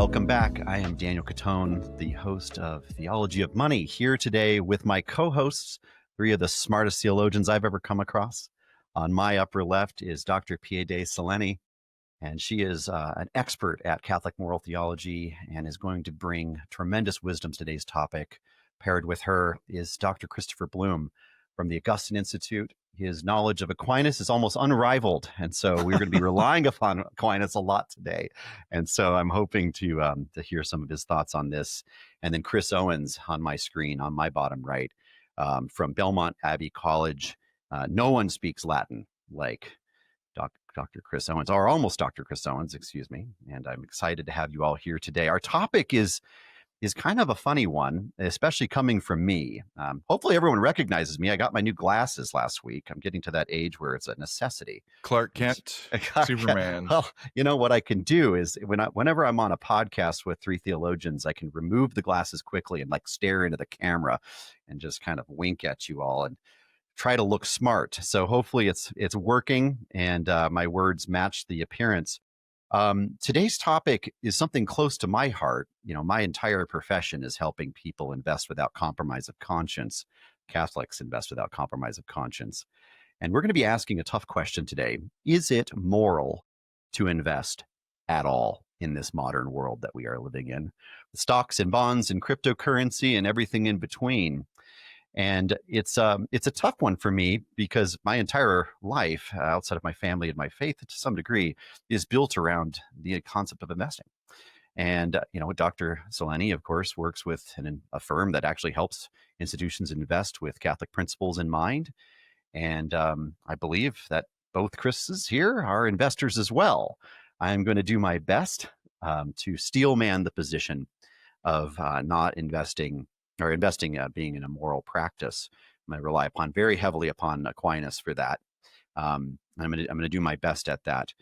Welcome back. I am Daniel Catone, the host of Theology of Money, here today with my co-hosts, three of the smartest theologians I've ever come across. On my upper left is Dr. Piede Seleni, and she is an expert at Catholic moral theology and is going to bring tremendous wisdom to today's topic. Paired with her is Dr. Christopher Bloom from the Augustine Institute. His knowledge of Aquinas is almost unrivaled, and so we're going to be relying upon Aquinas a lot today. And so I'm hoping to hear some of his thoughts on this. And then Chris Owens on my screen, on my bottom right, from Belmont Abbey College. No one speaks Latin like Dr. Chris Owens, or almost Dr. Chris Owens, excuse me. And I'm excited to have you all here today. Our topic is kind of a funny one, especially coming from me. Hopefully everyone recognizes me. I got my new glasses last week. I'm getting to that age where it's a necessity. Clark Kent, Superman. Well, you know what I can do is whenever I'm on a podcast with three theologians, I can remove the glasses quickly and like stare into the camera and just kind of wink at you all and try to look smart. So hopefully it's working and my words match the appearance. Today's topic is something close to my heart. You know, my entire profession is helping people invest without compromise of conscience. Catholics invest without compromise of conscience. And we're going to be asking a tough question today. Is it moral to invest at all in this modern world that we are living in? With stocks and bonds and cryptocurrency and everything in between. And it's a tough one for me because my entire life, outside of my family and my faith to some degree, is built around the concept of investing. And, Dr. Seleni, of course, works with a firm that actually helps institutions invest with Catholic principles in mind. And I believe that both Chris's here are investors as well. I'm going to do my best to steelman the position of not investing or investing being an immoral practice. I'm going to rely very heavily upon Aquinas for that. I'm going to do my best at that.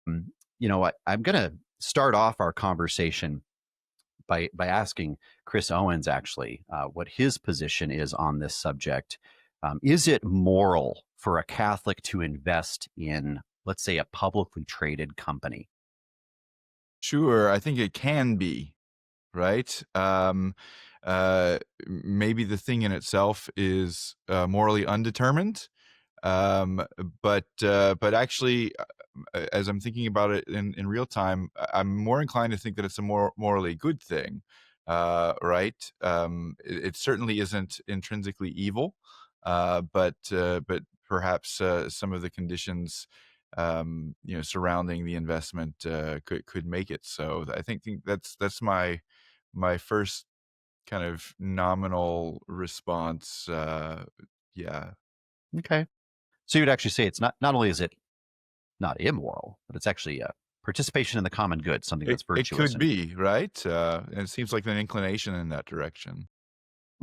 I'm going to start off our conversation by asking Chris Owens actually what his position is on this subject. Is it moral for a Catholic to invest in, let's say, a publicly traded company? Sure, I think it can be, right? Maybe the thing in itself is morally undetermined, but actually, as I'm thinking about it in real time, I'm more inclined to think that it's a more morally good thing, right? It certainly isn't intrinsically evil, but perhaps some of the conditions surrounding the investment could make it so. I think that's my first kind of nominal response. Yeah. Okay. So you would actually say it's not only is it not immoral, but it's actually a participation in the common good, something that's virtuous. It could be, right? And it seems like an inclination in that direction.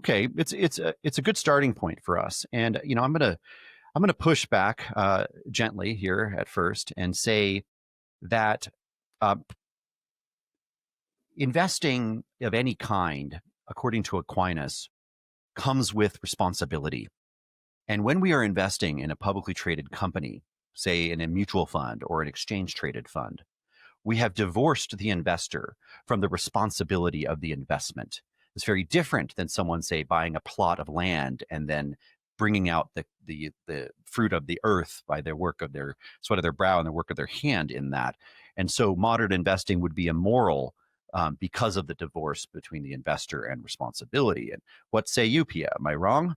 Okay, it's a good starting point for us. And I'm gonna push back gently here at first and say that investing of any kind, according to Aquinas, comes with responsibility. And when we are investing in a publicly traded company, say in a mutual fund or an exchange traded fund, we have divorced the investor from the responsibility of the investment. It's very different than someone, say, buying a plot of land and then bringing out the fruit of the earth by their work of their sweat of their brow and the work of their hand in that. And so modern investing would be immoral because of the divorce between the investor and responsibility. And what say you, Pia? Am I wrong?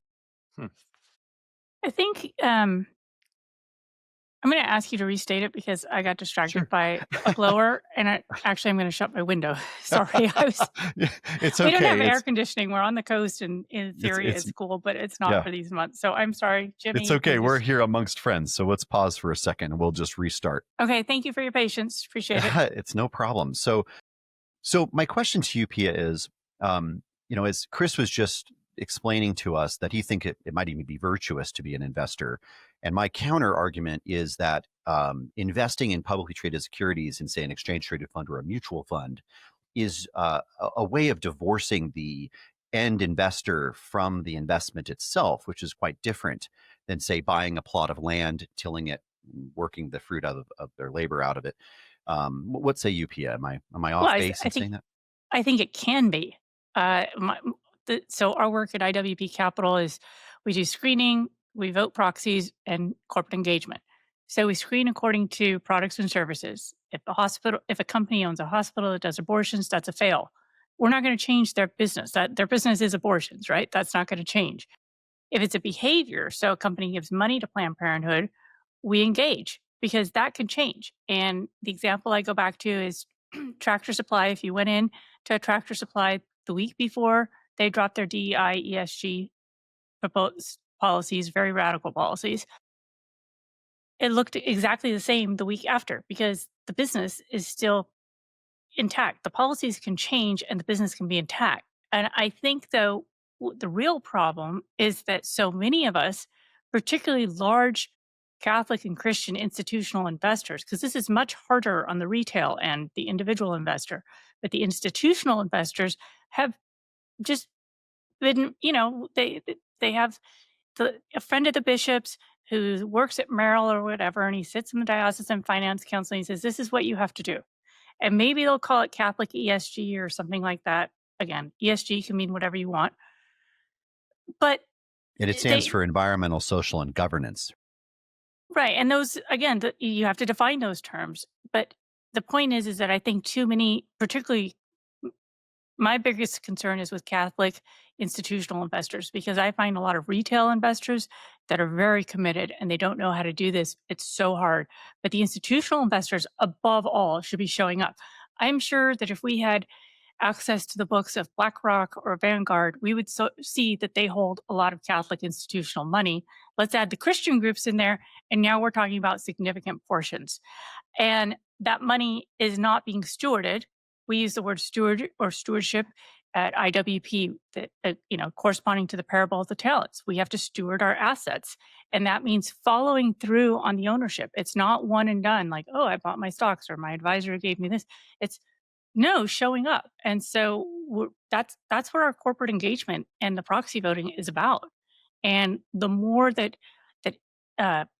I think I'm going to ask you to restate it because I got distracted by a blower, and I'm going to shut my window. Sorry, It's okay. We don't have air conditioning. We're on the coast, and in theory, it's cool, but it's not for these months. So I'm sorry, Jimmy. It's okay. We're here amongst friends, so let's pause for a second, and we'll just restart. Okay, thank you for your patience. Appreciate it. It's no problem. So my question to you, Pia, is, as Chris was just explaining to us that he think it might even be virtuous to be an investor. And my counter argument is that investing in publicly traded securities in, say, an exchange traded fund or a mutual fund is a way of divorcing the end investor from the investment itself, which is quite different than, say, buying a plot of land, tilling it, working the fruit of their labor out of it. What say you, Pia? Am I Well, off base I in think saying that? I think it can be. So our work at IWP Capital is we do screening, we vote proxies, and corporate engagement. So we screen according to products and services. If a company owns a hospital that does abortions, that's a fail. We're not going to change their business. That their business is abortions, right? That's not going to change. If it's a behavior, so a company gives money to Planned Parenthood, we engage because that can change. And the example I go back to is Tractor Supply. If you went in to a Tractor Supply the week before they dropped their DEI, ESG proposed policies, very radical policies, it looked exactly the same the week after because the business is still intact. The policies can change and the business can be intact. And I think, though, the real problem is that so many of us, particularly large Catholic and Christian institutional investors, because this is much harder on the retail and the individual investor, but the institutional investors have just been, they have a friend of the bishop's who works at Merrill or whatever, and he sits in the diocesan finance council and he says, "This is what you have to do." And maybe they'll call it Catholic ESG or something like that. Again, ESG can mean whatever you want. But And it stands they for environmental, social, and governance. right, and those again, you have to define those terms. But the point is that I think too many, particularly my biggest concern is with Catholic institutional investors because I find a lot of retail investors that are very committed and they don't know how to do this. It's so hard. But the institutional investors, above all, should be showing up. I'm sure that if we had access to the books of BlackRock or Vanguard, we would see that they hold a lot of Catholic institutional money. Let's add the Christian groups in there, and now we're talking about significant portions. And that money is not being stewarded. We use the word steward or stewardship at IWP, that corresponding to the parable of the talents. We have to steward our assets, and that means following through on the ownership. It's not one and done, like, oh, I bought my stocks or my advisor gave me this. It's no, showing up. And so that's where our corporate engagement and the proxy voting is about. And the more that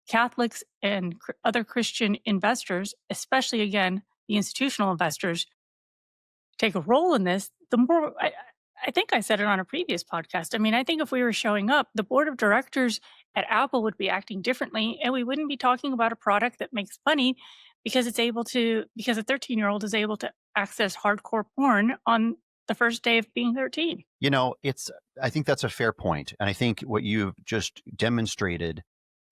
Catholics and other Christian investors, especially again the institutional investors, take a role in this, the more I think I said it on a previous podcast. I mean, I think if we were showing up, the board of directors at Apple would be acting differently, and we wouldn't be talking about a product that makes money because a 13-year-old is able to access hardcore porn on the first day of being 13. I think that's a fair point. And I think what you've just demonstrated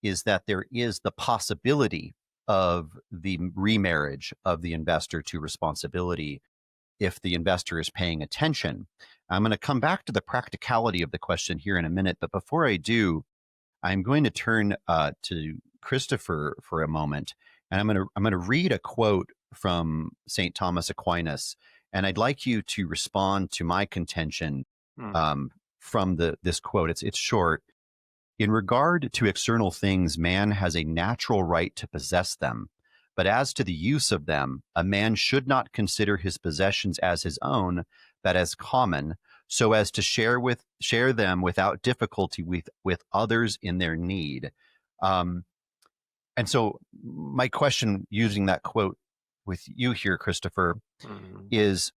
is that there is the possibility of the remarriage of the investor to responsibility if the investor is paying attention. I'm going to come back to the practicality of the question here in a minute, but before I do, I'm going to turn to Christopher for a moment, and I'm going to read a quote from St. Thomas Aquinas, and I'd like you to respond to my contention from this quote. It's short. In regard to external things, man has a natural right to possess them. But as to the use of them, a man should not consider his possessions as his own, but as common, so as to share them without difficulty with others in their need. And so my question, using that quote with you here, Christopher, is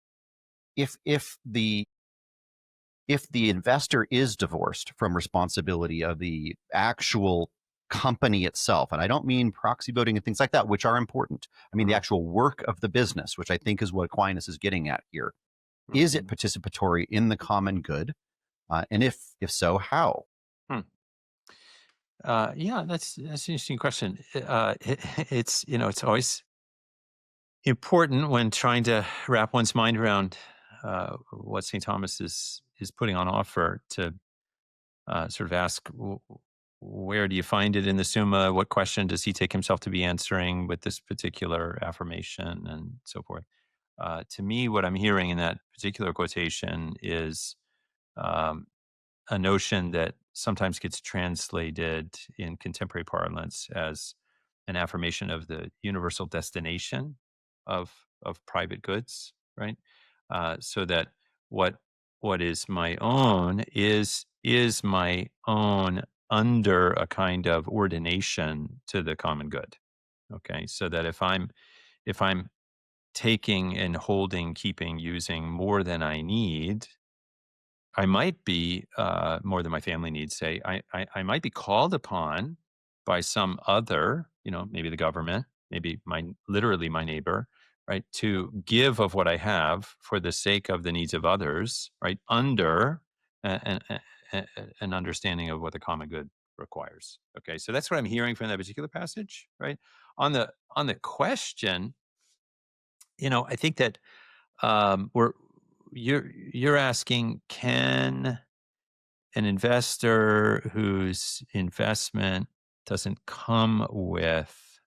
if the investor is divorced from responsibility of the actual company itself, and I don't mean proxy voting and things like that, which are important. I mean the actual work of the business, which I think is what Aquinas is getting at here. Is it participatory in the common good? And if so, how? Yeah, that's an interesting question. It's always important when trying to wrap one's mind around what St. Thomas is putting on offer to sort of ask, where do you find it in the Summa? What question does he take himself to be answering with this particular affirmation and so forth? To me, what I'm hearing in that particular quotation is a notion that sometimes gets translated in contemporary parlance as an affirmation of the universal destination of private goods, right? So that what is my own is my own under a kind of ordination to the common good. Okay, so that if I'm taking and holding, keeping, using more than I need, I might be more than my family needs. Say, I might be called upon by some other, maybe the government, maybe literally my neighbor, right, to give of what I have for the sake of the needs of others, right, under an understanding of what the common good requires. Okay, so that's what I'm hearing from that particular passage, right? On the question, I think that you're asking, can an investor whose investment doesn't come with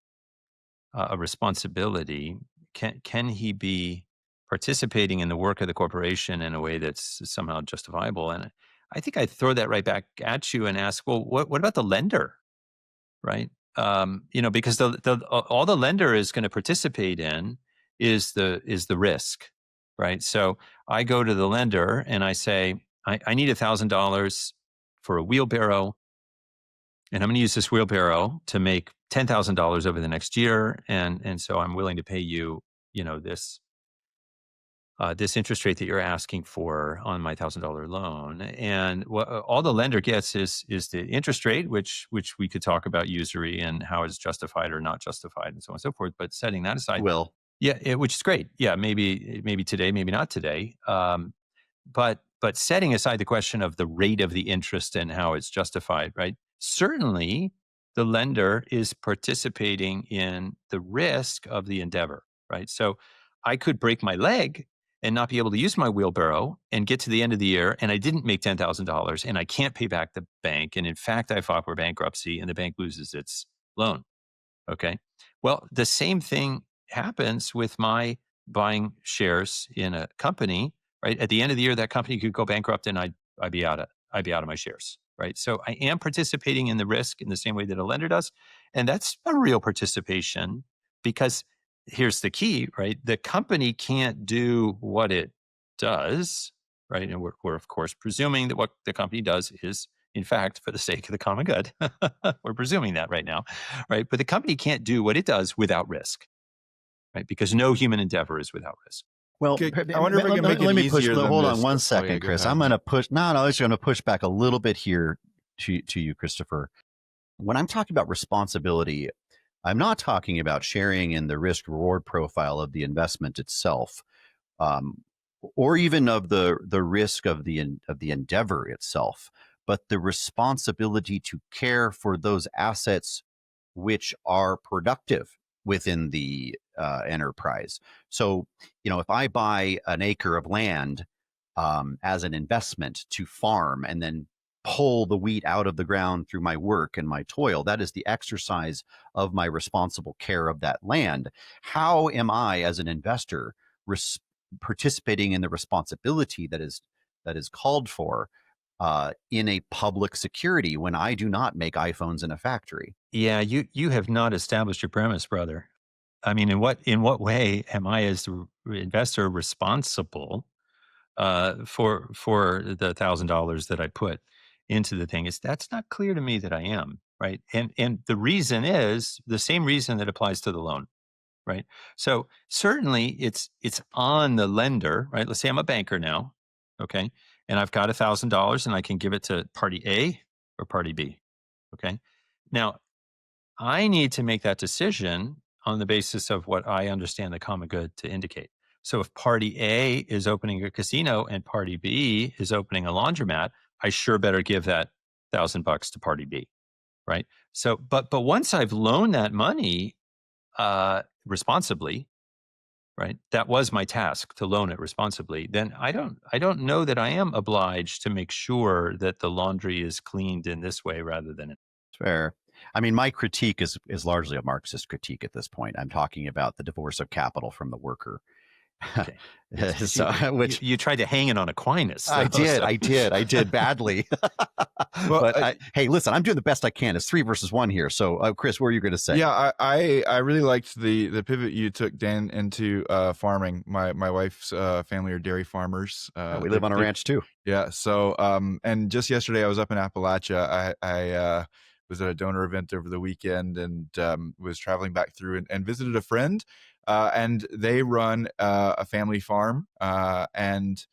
a responsibility, can he be participating in the work of the corporation in a way that's somehow justifiable? And I think I'd throw that right back at you and ask, well, what about the lender, right? Because all the lender is going to participate in is the risk, right? So I go to the lender and I say, I need $1,000 for a wheelbarrow, and I'm going to use this wheelbarrow to make $10,000 over the next year, and so I'm willing to pay you, this interest rate that you're asking for on my $1,000 loan. And what all the lender gets is the interest rate, which we could talk about usury and how it's justified or not justified, and so on and so forth. But setting that aside, which is great. Yeah, maybe today, maybe not today. But setting aside the question of the rate of the interest and how it's justified, right? Certainly, the lender is participating in the risk of the endeavor, right? So I could break my leg and not be able to use my wheelbarrow and get to the end of the year, and I didn't make $10,000, and I can't pay back the bank. And in fact, I filed for bankruptcy, and the bank loses its loan. Okay. Well, the same thing happens with my buying shares in a company, right? At the end of the year, that company could go bankrupt, and I'd be out of my shares, right? So I am participating in the risk in the same way that a lender does, and that's a real participation, because here's the key, right? The company can't do what it does, right? And we're of course presuming that what the company does is, in fact, for the sake of the common good. We're presuming that right now, right? But the company can't do what it does without risk, right? Because no human endeavor is without risk. Well, I wonder if we can make it easier than hold this. on one Oh, second, yeah, go Chris. ahead. I'm going to push. No, I was going to push back a little bit here to you, Christopher. When I'm talking about responsibility, I'm not talking about sharing in the risk reward profile of the investment itself, or even of the risk of the endeavor itself, but the responsibility to care for those assets which are productive within the enterprise. So, if I buy an acre of land as an investment to farm and then pull the wheat out of the ground through my work and my toil, that is the exercise of my responsible care of that land. How am I, as an investor, participating in the responsibility that is called for in a public security when I do not make iPhones in a factory? Yeah, you have not established your premise, brother. I mean, in what way am I, as the investor, responsible for the $1,000 that I put into the thing? That's not clear to me that I am, right? And the reason is the same reason that applies to the loan, right? So certainly it's on the lender, right? Let's say I'm a banker now, okay, and I've got $1,000 and I can give it to party A or party B, okay. Now I need to make that decision on the basis of what I understand the common good to indicate. So if party A is opening a casino and party B is opening a laundromat, I sure better give that $1,000 to party B, right? So, but once I've loaned that money responsibly, right? That was my task, to loan it responsibly. Then I don't know that I am obliged to make sure that the laundry is cleaned in this way rather than in. Fair. I mean, my critique is largely a Marxist critique at this point. I'm talking about the divorce of capital from the worker. Okay. Yes, So, which you tried to hang it on Aquinas. I did badly. Well, But hey, listen, I'm doing the best I can. It's 3 versus 1 here. So, Chris, what are you going to say? Yeah, I really liked the pivot you took, Dan, into farming. My wife's family are dairy farmers. We live on a ranch too. Yeah. So, and just yesterday I was up in Appalachia. I was at a donor event over the weekend and was traveling back through and visited a friend. And they run a family farm, and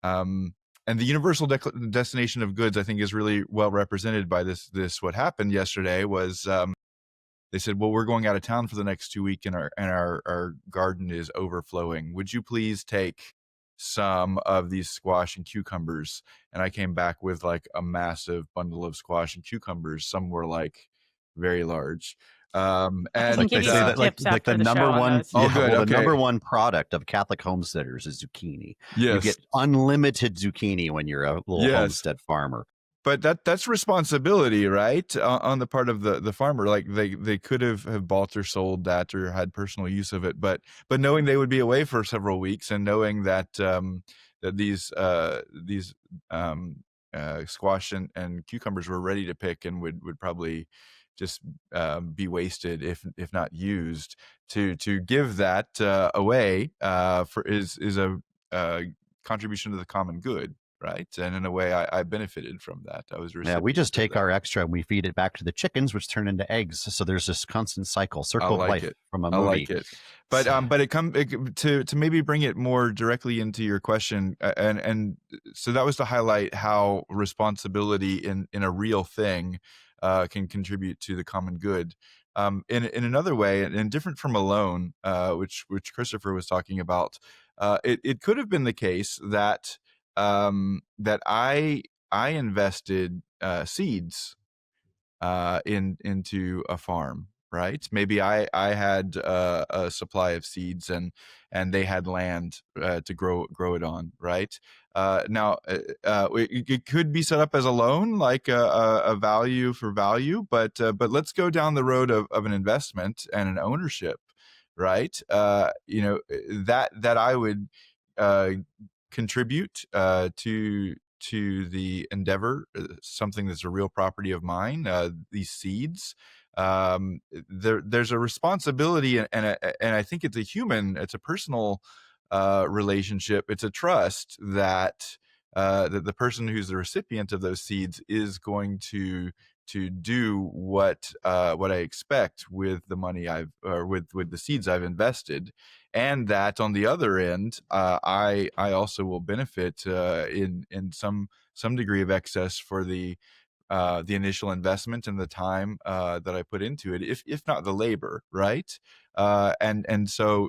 the universal destination of goods, I think, is really well represented by this. What happened yesterday was they said, "Well, we're going out of town for the next 2 weeks, and our garden is overflowing. Would you please take some of these squash and cucumbers?" And I came back with like a massive bundle of squash and cucumbers. Some were like very large. I And can give They you say some that like tips after the the number show on one, those. Oh, yeah, good, well, the okay. number one product of Catholic homesteaders is zucchini. You yes, get unlimited zucchini when you're a little Yes. homestead farmer. but that's responsibility, right? On the part of the farmer. Like they could have bought or sold that or had personal use of it, but knowing they would be away for several weeks and knowing that that these squash and cucumbers were ready to pick and would probably just be wasted if not used, to give that away for is a contribution to the common good. Right. And in a way, I benefited from that. I was a Yeah, we recipient just of take that. our extra and we feed it back to the chickens, which turn into eggs. So there's this constant cycle, I circle of like life it. from a I movie. like it. But to maybe bring it more directly into your question, and so that was to highlight how responsibility in a real thing can contribute to the common good. In another way, and different from a loan, which Christopher was talking about, it could have been the case that that I invested seeds into a farm, right? Maybe I had a supply of seeds and they had land to grow it on, right? Now it could be set up as a loan, like a value for value, but let's go down the road of an investment and an ownership, right? That I would contribute to the endeavor, something that's a real property of mine, these seeds. There's a responsibility, and I think it's a personal relationship. It's a trust that that the person who's the recipient of those seeds is going to do what I expect with the money with the seeds I've invested, and that on the other end, I also will benefit in some degree of excess for the initial investment and the time that I put into it, if not the labor, right? And so,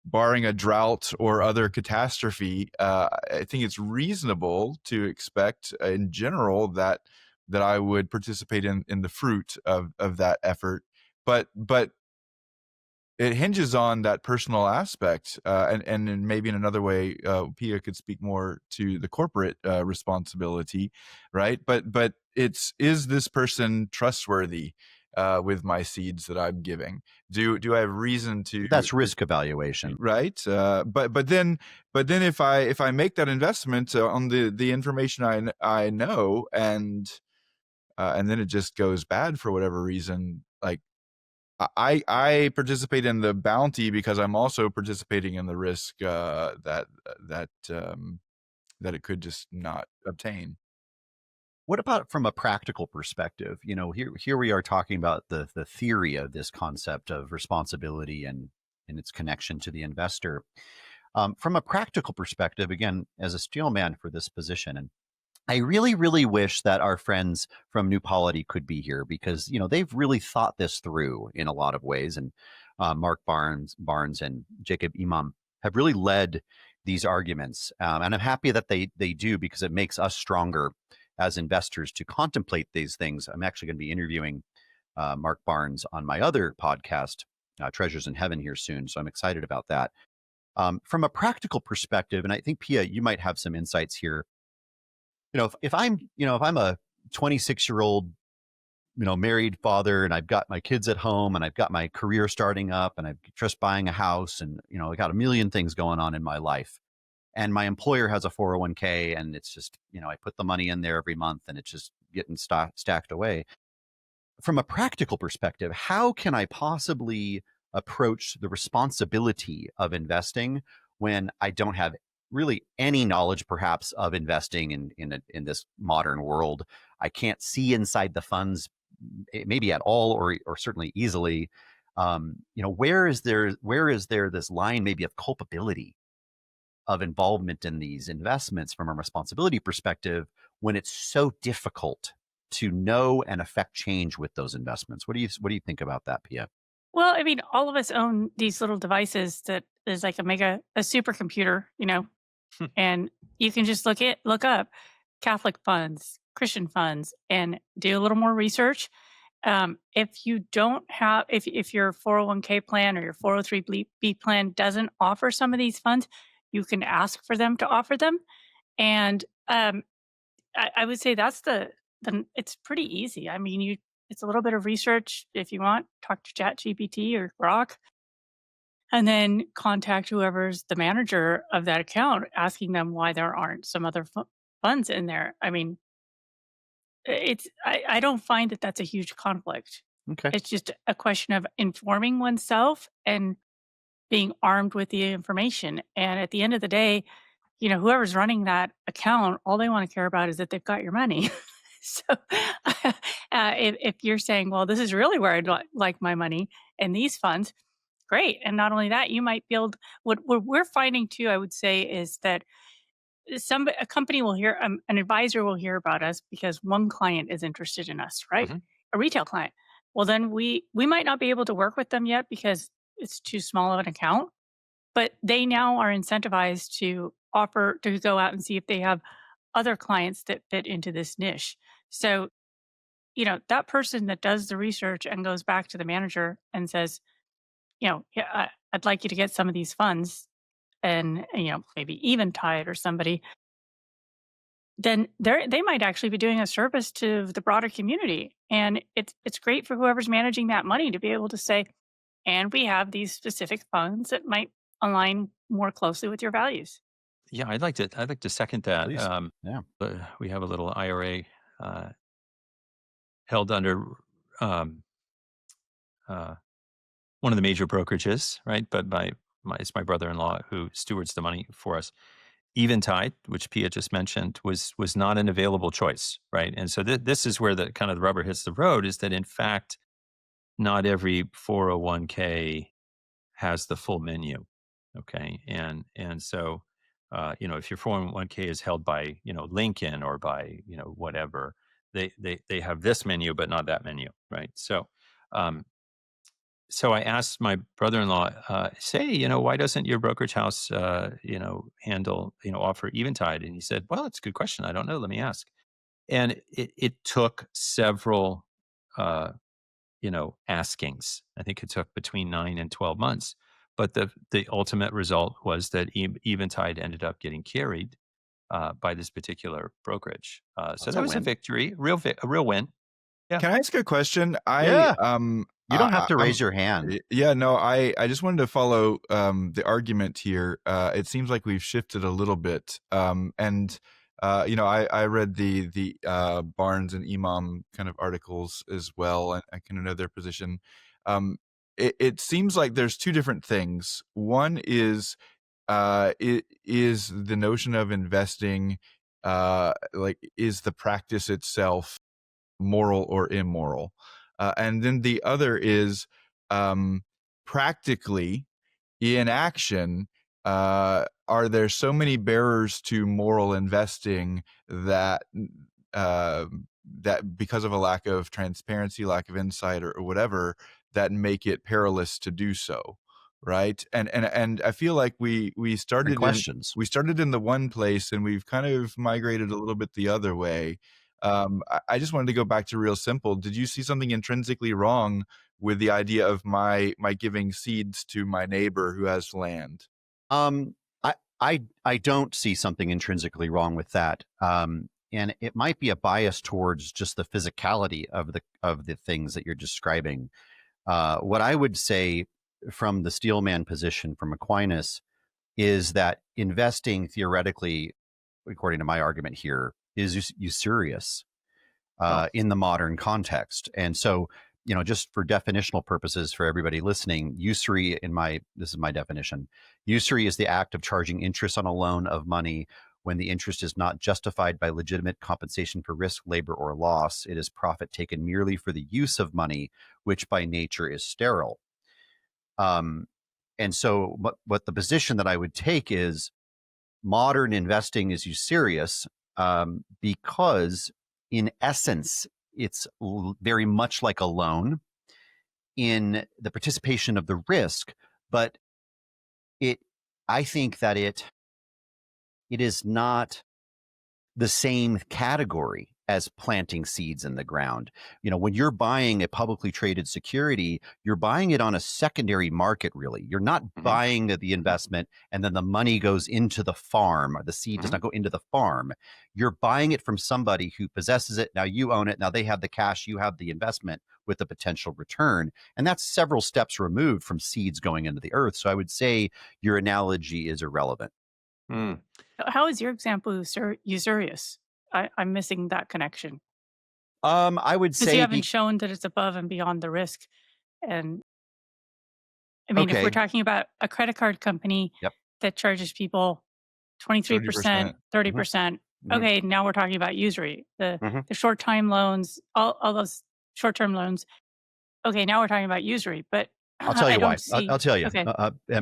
barring a drought or other catastrophe, I think it's reasonable to expect, in general, that I would participate in the fruit of that effort. But it hinges on that personal aspect, and maybe in another way, Pia could speak more to the corporate responsibility, right? But is this person trustworthy with my seeds that I'm giving? Do I have reason to? That's risk evaluation, right? But then if I make that investment on the information I know, and then it just goes bad for whatever reason, like, I participate in the bounty because I'm also participating in the risk that it could just not obtain. What about from a practical perspective? Here we are talking about the theory of this concept of responsibility and its connection to the investor. From a practical perspective, again, as a steelman for this position, and I really, really wish that our friends from New Polity could be here because they've really thought this through in a lot of ways, and Mark Barnes and Jacob Imam have really led these arguments, and I'm happy that they do, because it makes us stronger as investors to contemplate these things. I'm actually going to be interviewing Mark Barnes on my other podcast, Treasures in Heaven, here soon, so I'm excited about that. From a practical perspective, and I think Pia, you might have some insights here. If I'm a 26-year-old, married father, and I've got my kids at home, and I've got my career starting up, and I'm just buying a house, and I got a million things going on in my life, and my employer has a 401k, and it's just I put the money in there every month, and it's just getting stacked away. From a practical perspective, how can I possibly approach the responsibility of investing when I don't have really any knowledge, perhaps, of investing in this modern world? I can't see inside the funds maybe at all, or certainly easily, where is there this line maybe of culpability of involvement in these investments from a responsibility perspective when it's so difficult to know and affect change with those investments? What do you think about that, Pia? Well, I mean, all of us own these little devices that is like a supercomputer, and you can just look up Catholic funds, Christian funds, and do a little more research. If you don't have, if your 401k plan or your 403b plan doesn't offer some of these funds, you can ask for them to offer them. And I would say that's it's pretty easy. I mean, it's a little bit of research if you want. Talk to ChatGPT or Grok, and then contact whoever's the manager of that account, asking them why there aren't some other funds in there. I mean, I don't find that that's a huge conflict. Okay. It's just a question of informing oneself and being armed with the information. And at the end of the day, whoever's running that account, all they want to care about is that they've got your money. So if you're saying, well, this is really where I'd like my money and these funds, great. And not only that, you might build what we're finding too, I would say, is that a company will hear, an advisor will hear about us because one client is interested in us, right? Mm-hmm. A retail client. Well, then we might not be able to work with them yet because it's too small of an account, but they now are incentivized to offer to go out and see if they have other clients that fit into this niche. So, that person that does the research and goes back to the manager and says, yeah, I'd like you to get some of these funds, and maybe Eventide or somebody, then they might actually be doing a service to the broader community. And it's great for whoever's managing that money to be able to say, and we have these specific funds that might align more closely with your values. Yeah, I'd like to second that. Please. Yeah. We have a little IRA held under one of the major brokerages, right? But it's my brother-in-law who stewards the money for us. Eventide, which Pia just mentioned, was not an available choice, right? And so this is where the kind of the rubber hits the road, is that in fact, not every 401k has the full menu, okay? And so, if your 401k is held by, Lincoln or by, whatever, they have this menu, but not that menu, right? So, so I asked my brother-in-law, say, why doesn't your brokerage house, handle, offer Eventide? And he said, well, it's a good question. I don't know. Let me ask. And it took several, askings. I think it took between 9 and 12 months. But the ultimate result was that Eventide ended up getting carried by this particular brokerage. So that was a victory, a real win. Yeah. Can I ask a question? You don't have to raise your hand. Yeah, no, I just wanted to follow the argument here. It seems like we've shifted a little bit. I read the Barnes and Imam kind of articles as well. I kind of know their position. It seems like there's two different things. One is it is the notion of investing, is the practice itself moral or immoral? And then the other is practically in action, are there so many barriers to moral investing that that because of a lack of transparency, lack of insight, or whatever, that make it perilous to do so, right? And I feel like we started we started in the one place and we've kind of migrated a little bit the other way. I just wanted to go back to real simple. Did you see something intrinsically wrong with the idea of my giving seeds to my neighbor who has land? I don't see something intrinsically wrong with that. And it might be a bias towards just the physicality of the things that you're describing. What I would say from the steelman position from Aquinas is that investing theoretically, according to my argument here, is usurious in the modern context. And so, just for definitional purposes for everybody listening, usury this is my definition. Usury is the act of charging interest on a loan of money When the interest is not justified by legitimate compensation for risk, labor, or loss, it is profit taken merely for the use of money, which by nature is sterile. And so what the position that I would take is modern investing is usurious because in essence, it's very much like a loan in the participation of the risk, but I think that it is not the same category as planting seeds in the ground. When you're buying a publicly traded security, you're buying it on a secondary market, really. You're not buying the investment and then the money goes into the farm. The seed does not go into the farm. You're buying it from somebody who possesses it. Now you own it. Now they have the cash. You have the investment with the potential return. And that's several steps removed from seeds going into the earth. So I would say your analogy is irrelevant. How is your example usurious? I'm missing that connection. I would say Because you haven't shown that it's above and beyond the risk. And I mean, if we're talking about a credit card company that charges people 23%, 30%, okay, now we're talking about usury, the short-time loans, all those short-term loans. Okay, now we're talking about usury, but I'll tell you why. I'll tell you. Okay.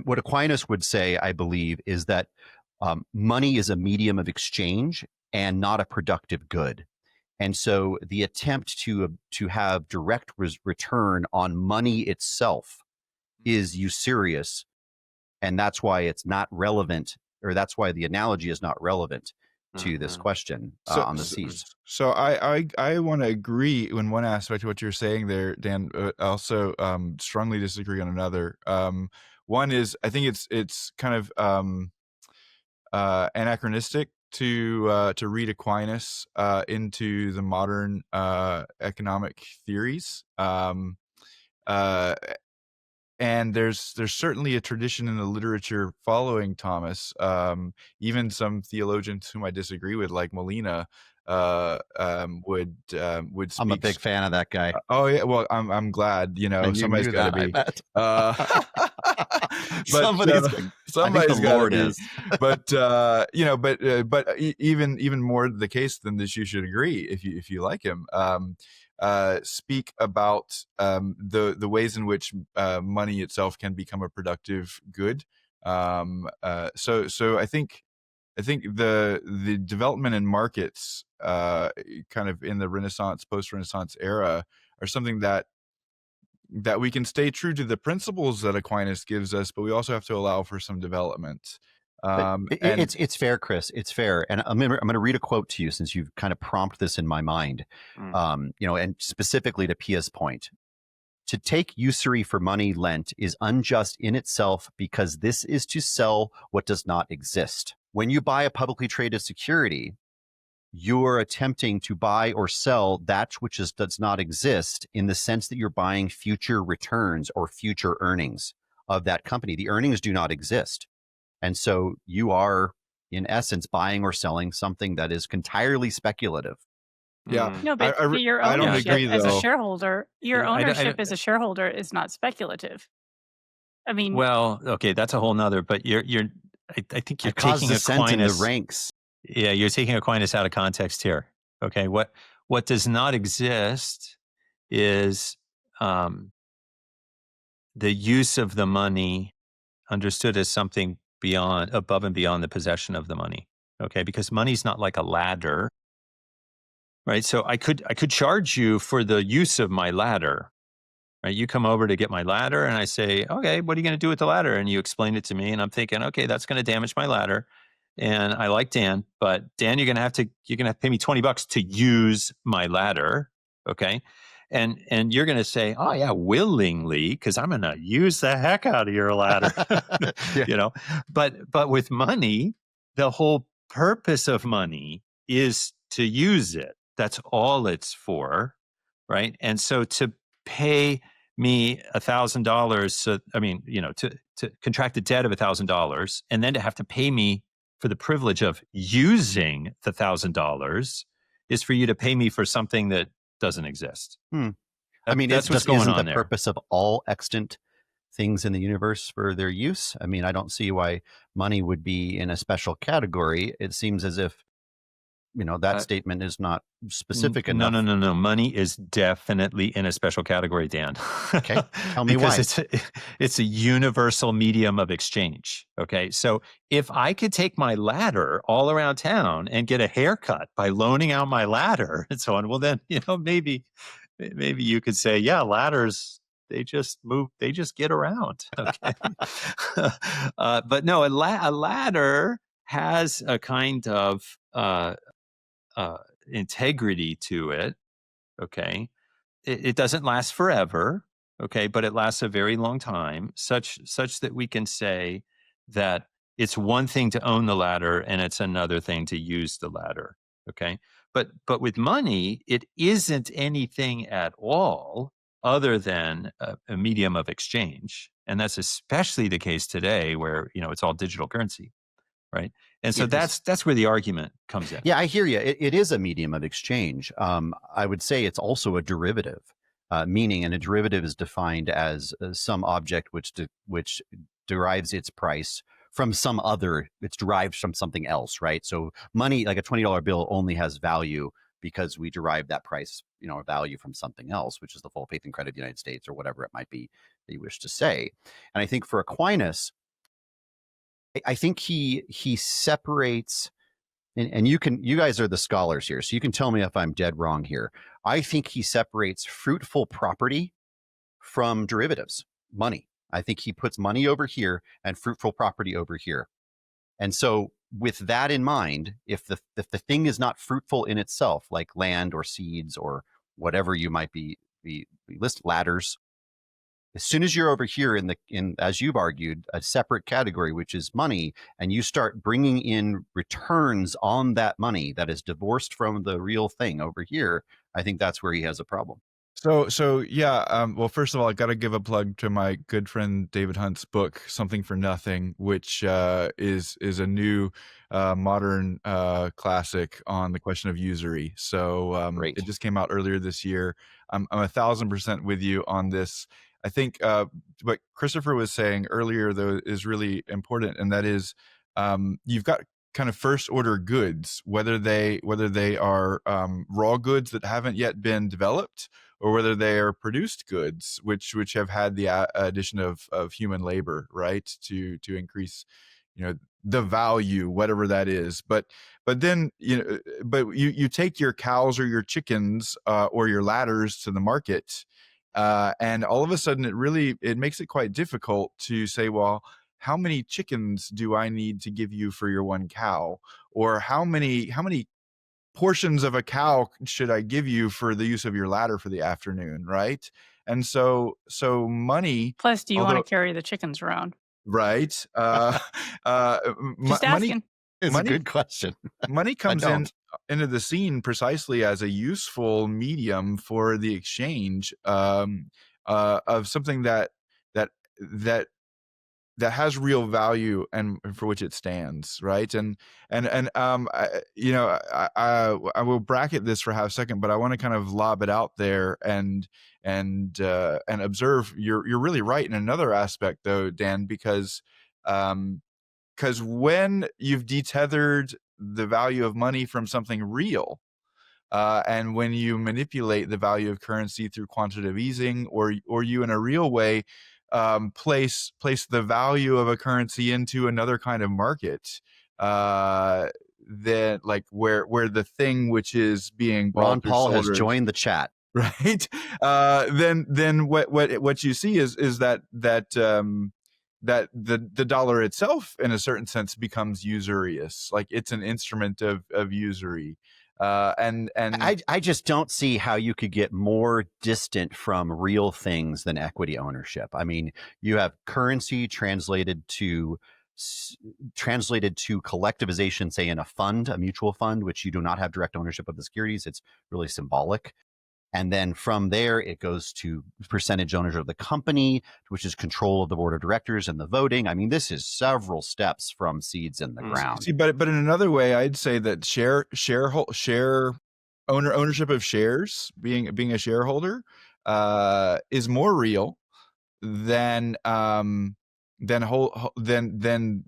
What Aquinas would say, I believe, is that money is a medium of exchange and not a productive good. And so the attempt to have direct return on money itself is usurious. And that's why it's not relevant, or that's why the analogy is not relevant to this question on the seeds. So I want to agree in one aspect of what you're saying there, Dan, but also strongly disagree on another. One is, I think it's kind of anachronistic to read Aquinas into the modern economic theories. And there's certainly a tradition in the literature following Thomas. Even some theologians whom I disagree with, like Molina, would speak. I'm a big fan of that guy. Oh yeah, well I'm glad. Somebody's got to be. Somebody's got to be. But even more the case than this, you should agree if you like him. Speak about the ways in which money itself can become a productive good. So I think the development in markets, kind of in the Renaissance, post-Renaissance era, are something that we can stay true to the principles that Aquinas gives us, but we also have to allow for some development. It's fair, Chris. It's fair. And I'm going to read a quote to you since you've kind of prompted this in my mind, and specifically to Pia's point. To take usury for money lent is unjust in itself because this is to sell what does not exist. When you buy a publicly traded security, you're attempting to buy or sell that which does not exist, in the sense that you're buying future returns or future earnings of that company. The earnings do not exist. And so you are, in essence, buying or selling something that is entirely speculative. Yeah. No, but your I don't ownership agree, as a though. shareholder, as a shareholder is not speculative. I mean, well, okay, that's a whole nother. But I think you're taking Aquinas in the ranks. Yeah, you're taking Aquinas out of context here. Okay, what does not exist is the use of the money understood as something above and beyond the possession of the money. Okay, because money's not like a ladder, right? So I could charge you for the use of my ladder, right? You come over to get my ladder, and I say, okay, what are you going to do with the ladder? And you explain it to me, and I'm thinking, okay, that's going to damage my ladder. And I like Dan, but Dan, you're gonna have to pay me $20 to use my ladder, okay? And you're gonna say, oh yeah, willingly, because I'm gonna use the heck out of your ladder, But with money, the whole purpose of money is to use it. That's all it's for, right? And so to pay me $1,000, to contract a debt of $1,000, and then to have to pay me for the privilege of using the $1,000 is for you to pay me for something that doesn't exist. I mean, that's what's going on there. The purpose of all extant things in the universe for their use. I mean, I don't see why money would be in a special category. It seems as if, that statement is not specific No, enough. no. Money is definitely in a special category, Dan. Okay, tell me why. Because it's a universal medium of exchange. Okay, so if I could take my ladder all around town and get a haircut by loaning out my ladder and so on, well then, maybe you could say, yeah, ladders, they just move, they just get around. Okay, but no, a ladder has a kind of integrity to it. Okay, it doesn't last forever. Okay, but it lasts a very long time, such that we can say that it's one thing to own the ladder and it's another thing to use the ladder. Okay, but with money, it isn't anything at all other than a medium of exchange, and that's especially the case today, where it's all digital currency, right? And so that's where the argument comes in. Yeah, I hear you. It is a medium of exchange. I would say it's also a derivative, meaning, and a derivative is defined as some object which derives its price from some other. It's derived from something else, right? So money, like a $20 bill, only has value because we derive that price, value from something else, which is the full faith and credit of the United States, or whatever it might be that you wish to say. And I think for Aquinas, I think he separates, and you guys are the scholars here, so you can tell me if I'm dead wrong here. I think he separates fruitful property from derivatives, money. I think he puts money over here and fruitful property over here. And so with that in mind, if the thing is not fruitful in itself, like land or seeds or whatever you might be list, ladders, as soon as you're over here in as you've argued, a separate category, which is money, and you start bringing in returns on that money that is divorced from the real thing over here, I think that's where he has a problem. So yeah. Well, first of all, I got to give a plug to my good friend David Hunt's book, Something for Nothing, which is a new modern classic on the question of usury. So it just came out earlier this year. I'm 1,000% with you on this. I think what Christopher was saying earlier, though, is really important, and that is you've got kind of first order goods, whether they are raw goods that haven't yet been developed, or whether they are produced goods, which have had the addition of human labor, right, to increase, the value, whatever that is. But then you take your cows or your chickens or your ladders to the market. And all of a sudden, it makes it quite difficult to say, well, how many chickens do I need to give you for your one cow? Or how many portions of a cow should I give you for the use of your ladder for the afternoon, right? And so money. Plus, do you want to carry the chickens around? Right. Just asking. It's a good question. Money comes into the scene precisely as a useful medium for the exchange of something that has real value and for which it stands, right? And I will bracket this for half a second, but I want to kind of lob it out there and observe. You're really right in another aspect, though, Dan, because when you've detethered the value of money from something real, and when you manipulate the value of currency through quantitative easing, or you in a real way place the value of a currency into another kind of market, that like where the thing which is being bought, Ron Paul has joined the chat, right? Then what you see is that the dollar itself, in a certain sense, becomes usurious. Like it's an instrument of usury. And I just don't see how you could get more distant from real things than equity ownership. I mean, you have currency translated to collectivization, say in a fund, a mutual fund, which you do not have direct ownership of the securities. It's really symbolic. And then from there, it goes to percentage ownership of the company, which is control of the board of directors and the voting. I mean, this is several steps from seeds in the ground. See, but in another way, I'd say that ownership of shares, being a shareholder, is more real than the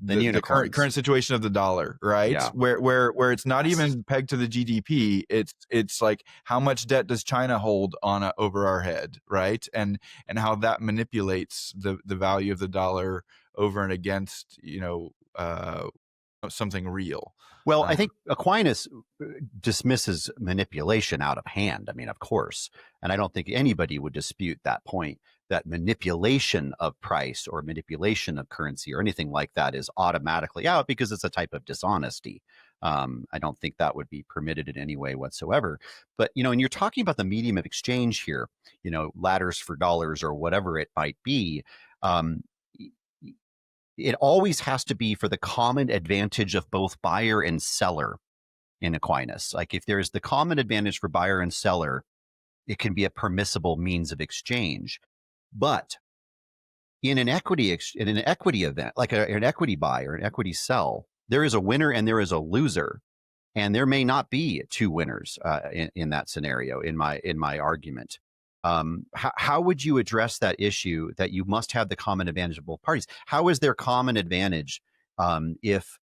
unicorns. current situation of the dollar, right? Yeah. Where it's not even pegged to the GDP. It's like, how much debt does China hold on over our head, right? And how that manipulates the value of the dollar over and against, something real. Well, I think Aquinas dismisses manipulation out of hand. I mean, of course, and I don't think anybody would dispute that point, that manipulation of price or manipulation of currency or anything like that is automatically out because it's a type of dishonesty. I don't think that would be permitted in any way whatsoever. But, and you're talking about the medium of exchange here, ladders for dollars or whatever it might be. It always has to be for the common advantage of both buyer and seller in Aquinas. Like, if there's the common advantage for buyer and seller, it can be a permissible means of exchange. But in an equity event, like an equity buy or an equity sell, there is a winner and there is a loser, and there may not be two winners in that scenario. In my argument, how would you address that issue that you must have the common advantage of both parties? How is there common advantage if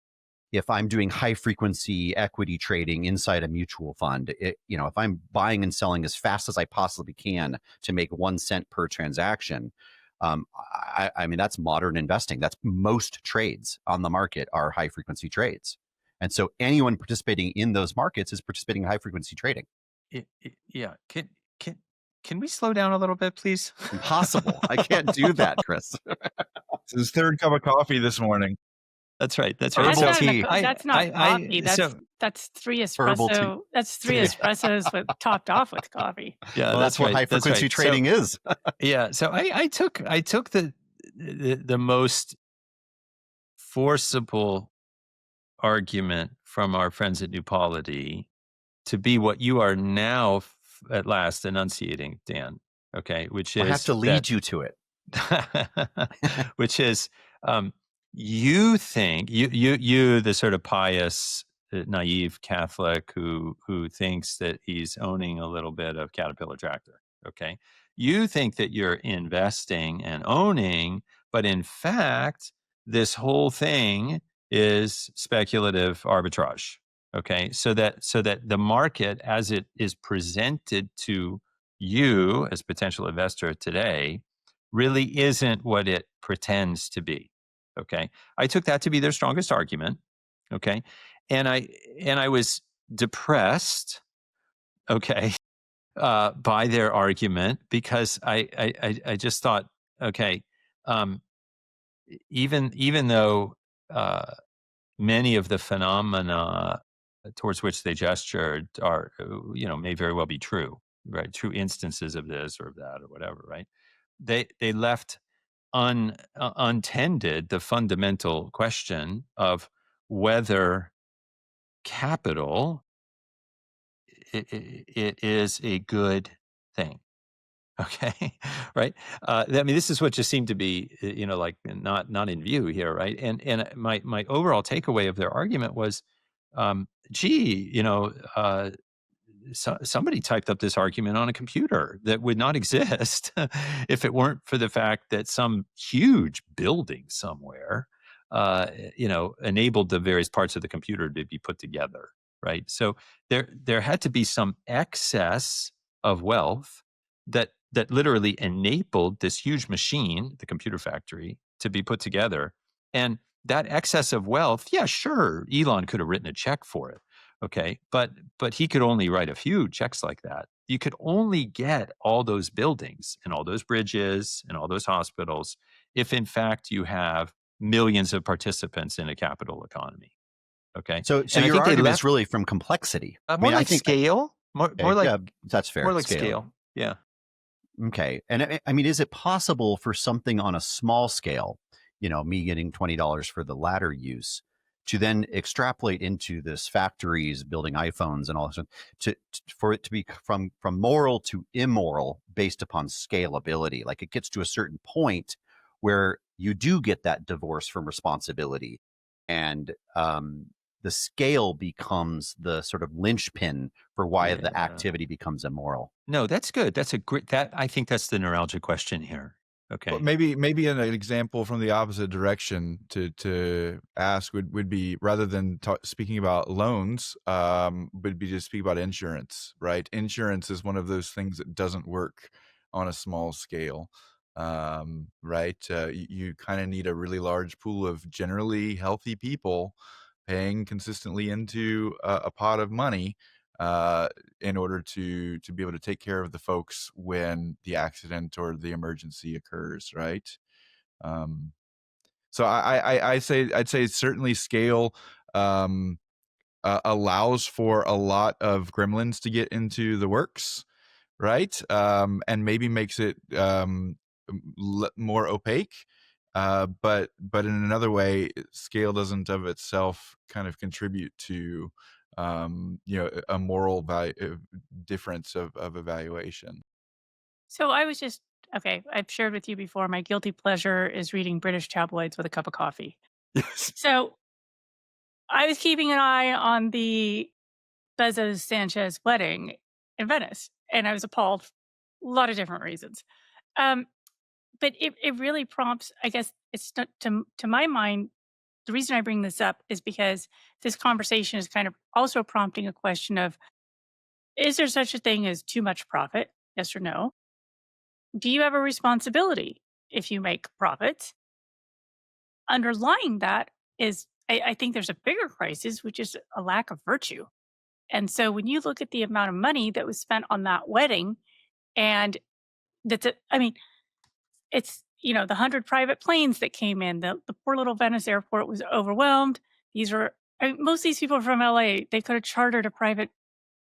I'm doing high frequency equity trading inside a mutual fund? If I'm buying and selling as fast as I possibly can to make 1 cent per transaction, I mean, that's modern investing. That's most trades on the market are high frequency trades. And so anyone participating in those markets is participating in high frequency trading. Yeah. Can we slow down a little bit, please? Impossible. I can't do that, Chris. It's his third cup of coffee this morning. That's right. Herbal tea. That's not coffee. That's 3 espresso. That's 3 espressos topped off with coffee. Yeah, well, that's what high frequency trading is. Yeah. So I took the most forcible argument from our friends at New Polity to be what you are now at last enunciating, Dan. Okay, which is I have to lead you to it. Which is you think you the sort of pious, naive Catholic who thinks that he's owning a little bit of Caterpillar tractor. Okay, you think that you're investing and owning, but in fact, this whole thing is speculative arbitrage. Okay, so that the market, as it is presented to you as potential investor today, really isn't what it pretends to be. Okay, I took that to be their strongest argument. Okay, and I was depressed. Okay, by their argument, because I just thought, okay, even though many of the phenomena towards which they gestured are, may very well be true, right? True instances of this or of that or whatever, right? They left untended the fundamental question of whether capital it is a good thing. Okay, right. I mean, this is what just seemed to be, like not in view here, right? And my overall takeaway of their argument was, somebody typed up this argument on a computer that would not exist if it weren't for the fact that some huge building somewhere, enabled the various parts of the computer to be put together, right? So there had to be some excess of wealth that literally enabled this huge machine, the computer factory, to be put together. And that excess of wealth, yeah, sure, Elon could have written a check for it. Okay, but he could only write a few checks like that. You could only get all those buildings and all those bridges and all those hospitals if, in fact, you have millions of participants in a capital economy. Okay, so your argument is really from complexity. More like scale. More like, yeah, that's fair. More like scale. Yeah. Okay, and I mean, is it possible for something on a small scale, me getting $20 for the ladder use, to then extrapolate into this factories building iPhones and all this, for it to be from moral to immoral based upon scalability? Like, it gets to a certain point where you do get that divorce from responsibility, and the scale becomes the sort of linchpin for why the activity becomes immoral. No, that's good. That's I think that's the neuralgic question here. Okay. Well, maybe an example from the opposite direction to ask would be, rather than speaking about loans, would be to speak about insurance, right? Insurance is one of those things that doesn't work on a small scale, right? You kind of need a really large pool of generally healthy people paying consistently into a pot of money in order to be able to take care of the folks when the accident or the emergency occurs, right? So I'd say certainly scale allows for a lot of gremlins to get into the works, right? And maybe makes it more opaque. But in another way, scale doesn't of itself kind of contribute to a moral difference of evaluation. So I was just okay. I've shared with you before. My guilty pleasure is reading British tabloids with a cup of coffee. Yes. So I was keeping an eye on the Bezos Sanchez wedding in Venice, and I was appalled for a lot of different reasons. Um, but it really prompts, I guess, it's not, to my mind. The reason I bring this up is because this conversation is kind of also prompting a question of: is there such a thing as too much profit? Yes or no? Do you have a responsibility if you make profits? Underlying that is, I think there's a bigger crisis, which is a lack of virtue. And so when you look at the amount of money that was spent on that wedding, and I mean, it's, the 100 private planes that came in, the poor little Venice airport was overwhelmed. Most of these people are from LA. They could have chartered a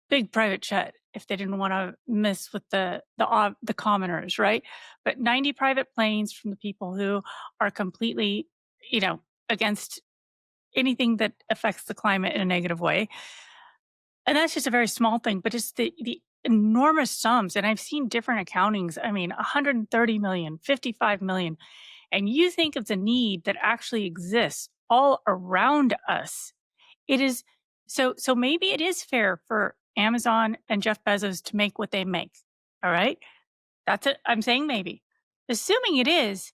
big private jet if they didn't want to mess with the commoners, right? But 90 private planes from the people who are completely, against anything that affects the climate in a negative way. And that's just a very small thing, but just the enormous sums. And I've seen different accountings. I mean, 130 million, 55 million. And you think of the need that actually exists all around us. It is so maybe it is fair for Amazon and Jeff Bezos to make what they make. All right. That's it. I'm saying maybe. Assuming it is,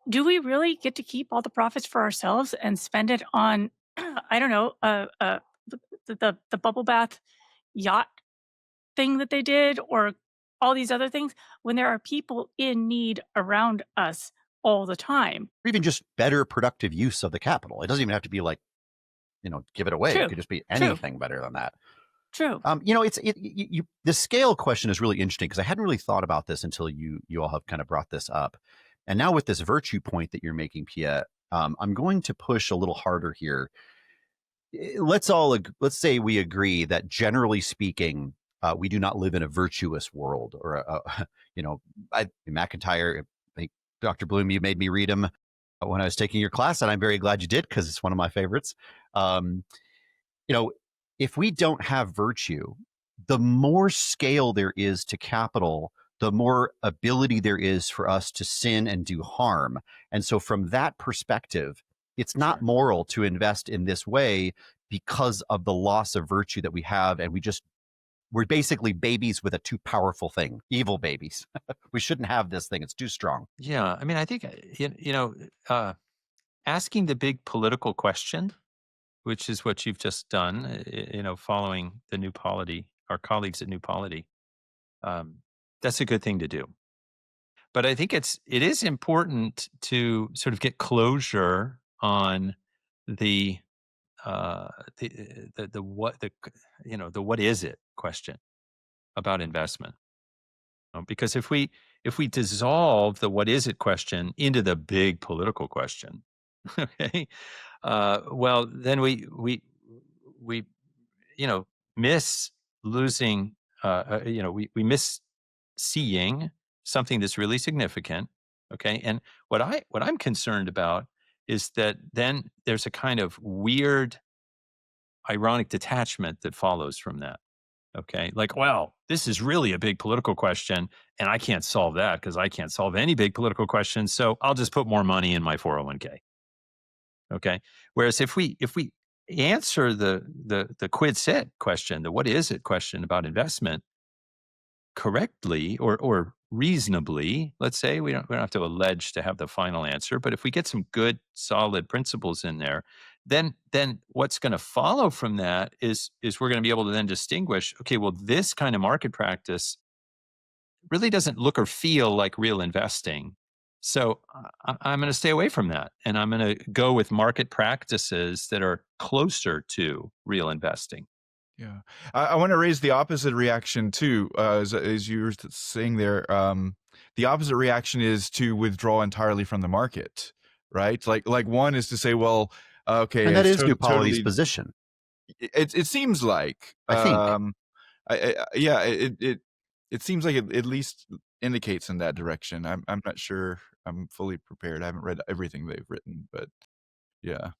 do we really get to keep all the profits for ourselves and spend it on, I don't know, the bubble bath yacht thing that they did, or all these other things, when there are people in need around us all the time? Or even just better productive use of the capital. It doesn't even have to be like, give it away. True. It could just be anything better than that. True. The scale question is really interesting, because I hadn't really thought about this until you all have kind of brought this up. And now with this virtue point that you're making, Pia, I'm going to push a little harder here. Let's say we agree that generally speaking, we do not live in a virtuous world, or McIntyre. I think Dr. Bloom, you made me read him when I was taking your class, and I'm very glad you did, because it's one of my favorites. If we don't have virtue, the more scale there is to capital, the more ability there is for us to sin and do harm. And so from that perspective, it's not moral to invest in this way because of the loss of virtue that we have. And we're basically babies with a too powerful thing, evil babies. We shouldn't have this thing. It's too strong. Yeah. I mean, I think, asking the big political question, which is what you've just done, following the New Polity, our colleagues at New Polity, that's a good thing to do. But I think it is important to sort of get closure on the what is it question about investment. Because if we dissolve the what is it question into the big political question, okay, well then we miss losing. We miss seeing something that's really significant. Okay, and what I'm concerned about is that then there's a kind of weird, ironic detachment that follows from that. Okay, like, well, this is really a big political question, and I can't solve that because I can't solve any big political question. So I'll just put more money in my 401k. Okay, whereas if we answer the quid sit question, the what is it question about investment correctly or reasonably, let's say, we don't have to allege to have the final answer, but if we get some good, solid principles in there, then what's going to follow from that is we're going to be able to then distinguish, okay, well, this kind of market practice really doesn't look or feel like real investing. So I'm going to stay away from that. And I'm going to go with market practices that are closer to real investing. Yeah. I want to raise the opposite reaction too, as you were saying there. The opposite reaction is to withdraw entirely from the market, right? Like one is to say, well, okay, And that it's is Dupoli's totally, position, it seems like, I think. yeah, it seems like it at least indicates in that direction. I'm not sure I'm fully prepared. I haven't read everything they've written, but yeah.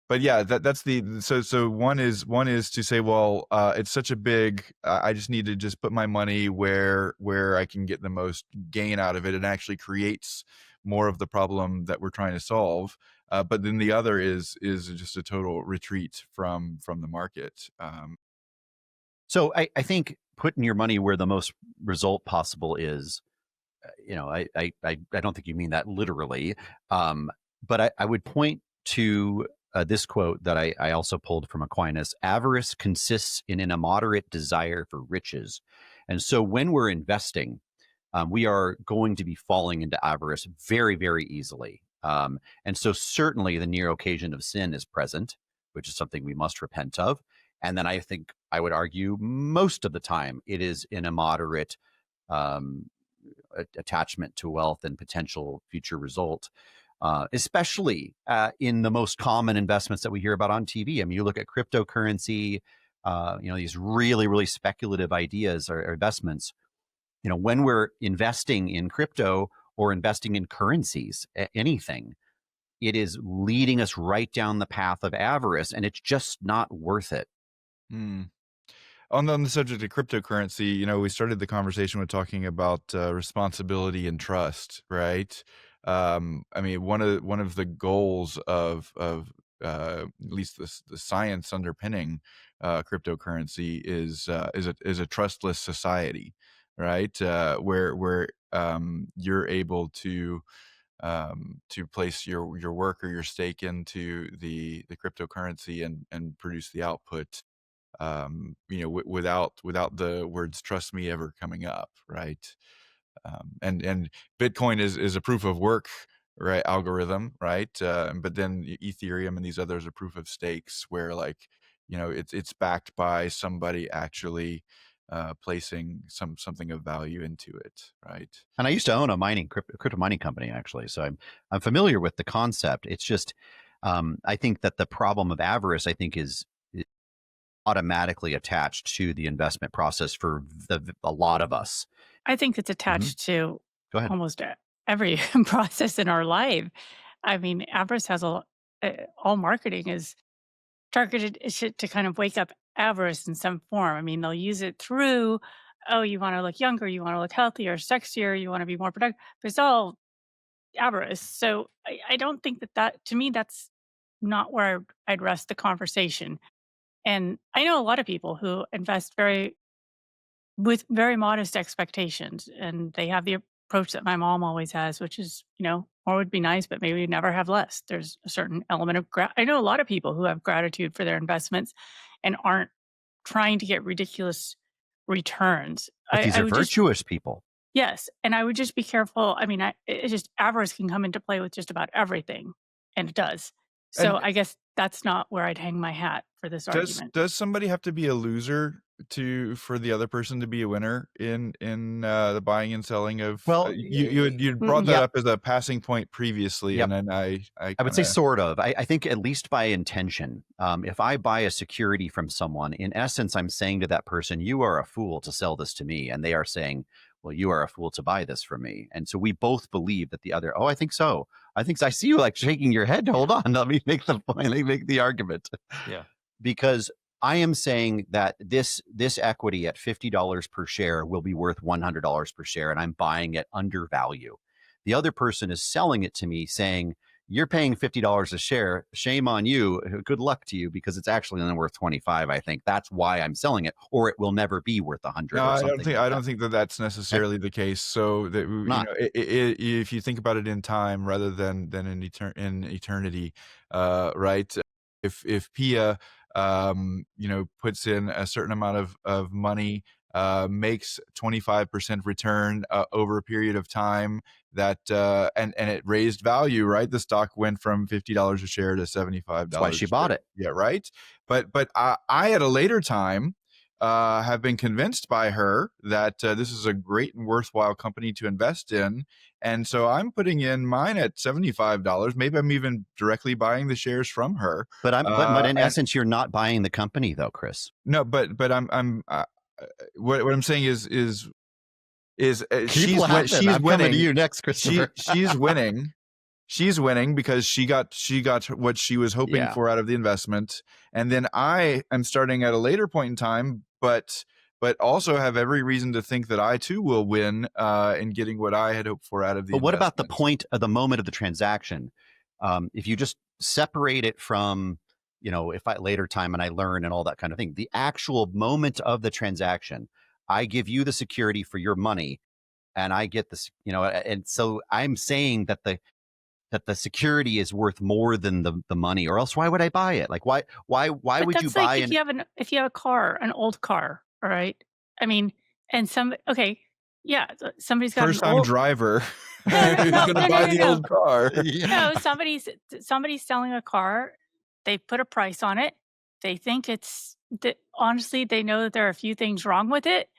But yeah, that's the so one is to say, well, it's such a big, I just need to just put my money where I can get the most gain out of it, and actually creates more of the problem that we're trying to solve. But then the other is just a total retreat from the market. So I think putting your money where the most result possible is, I don't think you mean that literally, but I would point to this quote that I also pulled from Aquinas: avarice consists in an immoderate desire for riches. And so when we're investing, we are going to be falling into avarice very, very easily. And so certainly the near occasion of sin is present, which is something we must repent of. And then I think I would argue most of the time it is an immoderate attachment to wealth and potential future result, especially in the most common investments that we hear about on TV. I mean, you look at cryptocurrency, these really, really speculative ideas or investments. When we're investing in crypto or investing in currencies, anything, it is leading us right down the path of avarice, and it's just not worth it. Hmm. On the subject of cryptocurrency, we started the conversation with talking about responsibility and trust, right? I mean, one of the goals of at least the science underpinning cryptocurrency is a trustless society, right? Where you're able to place your work or your stake into the cryptocurrency and produce the output, without the words "trust me" ever coming up, right? And Bitcoin is a proof of work, right, algorithm, right? But then Ethereum and these others are proof of stakes, where it's backed by somebody actually placing something of value into it, right? And I used to own a crypto mining company, actually, so I'm familiar with the concept. It's just I think that the problem of avarice, I think, is automatically attached to the investment process for a lot of us. I think it's attached to Go ahead. almost every process in our life. I mean, avarice has all marketing is targeted to kind of wake up avarice in some form. I mean, they'll use it through, oh, you want to look younger, you want to look healthier, sexier, you want to be more productive. But it's all avarice. So I don't think that to me, that's not where I'd rest the conversation. And I know a lot of people who invest with very modest expectations, and they have the approach that my mom always has, which is, more would be nice, but maybe never have less. There's a certain element of I know a lot of people who have gratitude for their investments and aren't trying to get ridiculous returns. But these I are would just virtuous people. Yes, and I would just be careful. I mean, it's just avarice can come into play with just about everything, and it does. So And I guess that's not where I'd hang my hat for this argument. does somebody have to be a loser for the other person to be a winner in the buying and selling of? Well, you brought that Yep. up as a passing point previously, Yep. and then I would say kinda, sort of. I think at least by intention. If I buy a security from someone, in essence, I'm saying to that person, you are a fool to sell this to me. And they are saying, well, you are a fool to buy this from me. And so we both believe that the other, oh, I think so. I think so. I see you like shaking your head. Hold on. Let me make the point. Let me make the argument. Yeah. Because I am saying that this equity at $50 per share will be worth $100 per share, and I'm buying it under value. The other person is selling it to me saying, you're paying $50 a share. Shame on you. Good luck to you, because it's actually only worth 25. I think that's why I'm selling it, or it will never be worth 100 No, or I something. don't think like I that. don't think that that's necessarily the case. So that Not. if you think about it in time rather than in eternity, right? If Pia, puts in a certain amount of money, makes 25% return over a period of time, that and it raised value, right? The stock went from $50 a share to $75. That's why she bought it. Yeah, right. But I at a later time have been convinced by her that this is a great and worthwhile company to invest in. And so I'm putting in mine at $75. Maybe I'm even directly buying the shares from her. But in essence, you're not buying the company, though, Chris. No, but I'm what I'm saying is she's winning. Coming to you next, Christopher. She's winning. She's winning because she got what she was hoping for out of the investment. And then I am starting at a later point in time, but also have every reason to think that I too will win in getting what I had hoped for out of the investment. But what about the point of the moment of the transaction? If you just separate it from, if I later time and I learn and all that kind of thing, the actual moment of the transaction, I give you the security for your money, and I get this, and so I'm saying that the security is worth more than the money, or else why would I buy it? Like, why But would you that's buy like if you have a car, an old car, all right? I mean, and somebody's got first an time old driver No, who's no, going to no, buy no, the no. old car. No, somebody's selling a car. They put a price on it. They think honestly, they know that there are a few things wrong with it,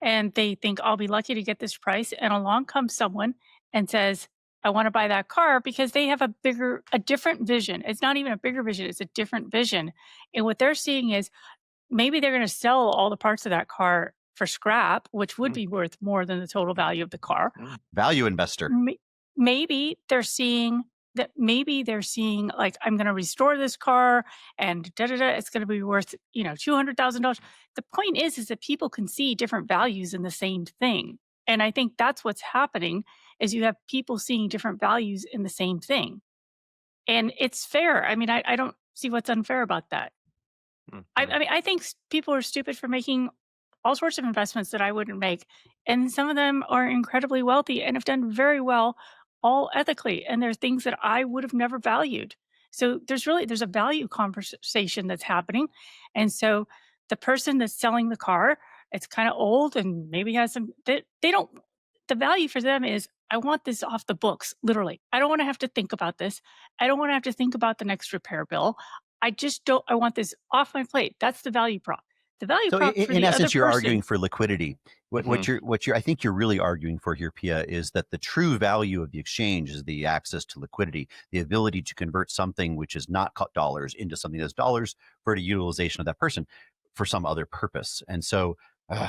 and they think, I'll be lucky to get this price. And along comes someone and says, I want to buy that car, because they have a different vision. It's not even a bigger vision, it's a different vision. And what they're seeing is maybe they're going to sell all the parts of that car for scrap, which would be worth more than the total value of the car. Value investor. Maybe they're seeing like, I'm going to restore this car and it's going to be worth, $200,000. The point is that people can see different values in the same thing. And I think that's what's happening, is you have people seeing different values in the same thing. And it's fair. I mean, I don't see what's unfair about that. Mm-hmm. I mean, I think people are stupid for making all sorts of investments that I wouldn't make. And some of them are incredibly wealthy and have done very well, all ethically. And there are things that I would have never valued. So there's a value conversation that's happening. And so the person that's selling the car, it's kind of old and maybe has the value for them is, I want this off the books, literally. I don't want to have to think about this. I don't want to have to think about the next repair bill. I want this off my plate. That's the value prop. The value prop for in essence, you're person, arguing for liquidity. What I think you're really arguing for here, Pia, is that the true value of the exchange is the access to liquidity, the ability to convert something which is not dollars into something that's dollars for the utilization of that person for some other purpose. And so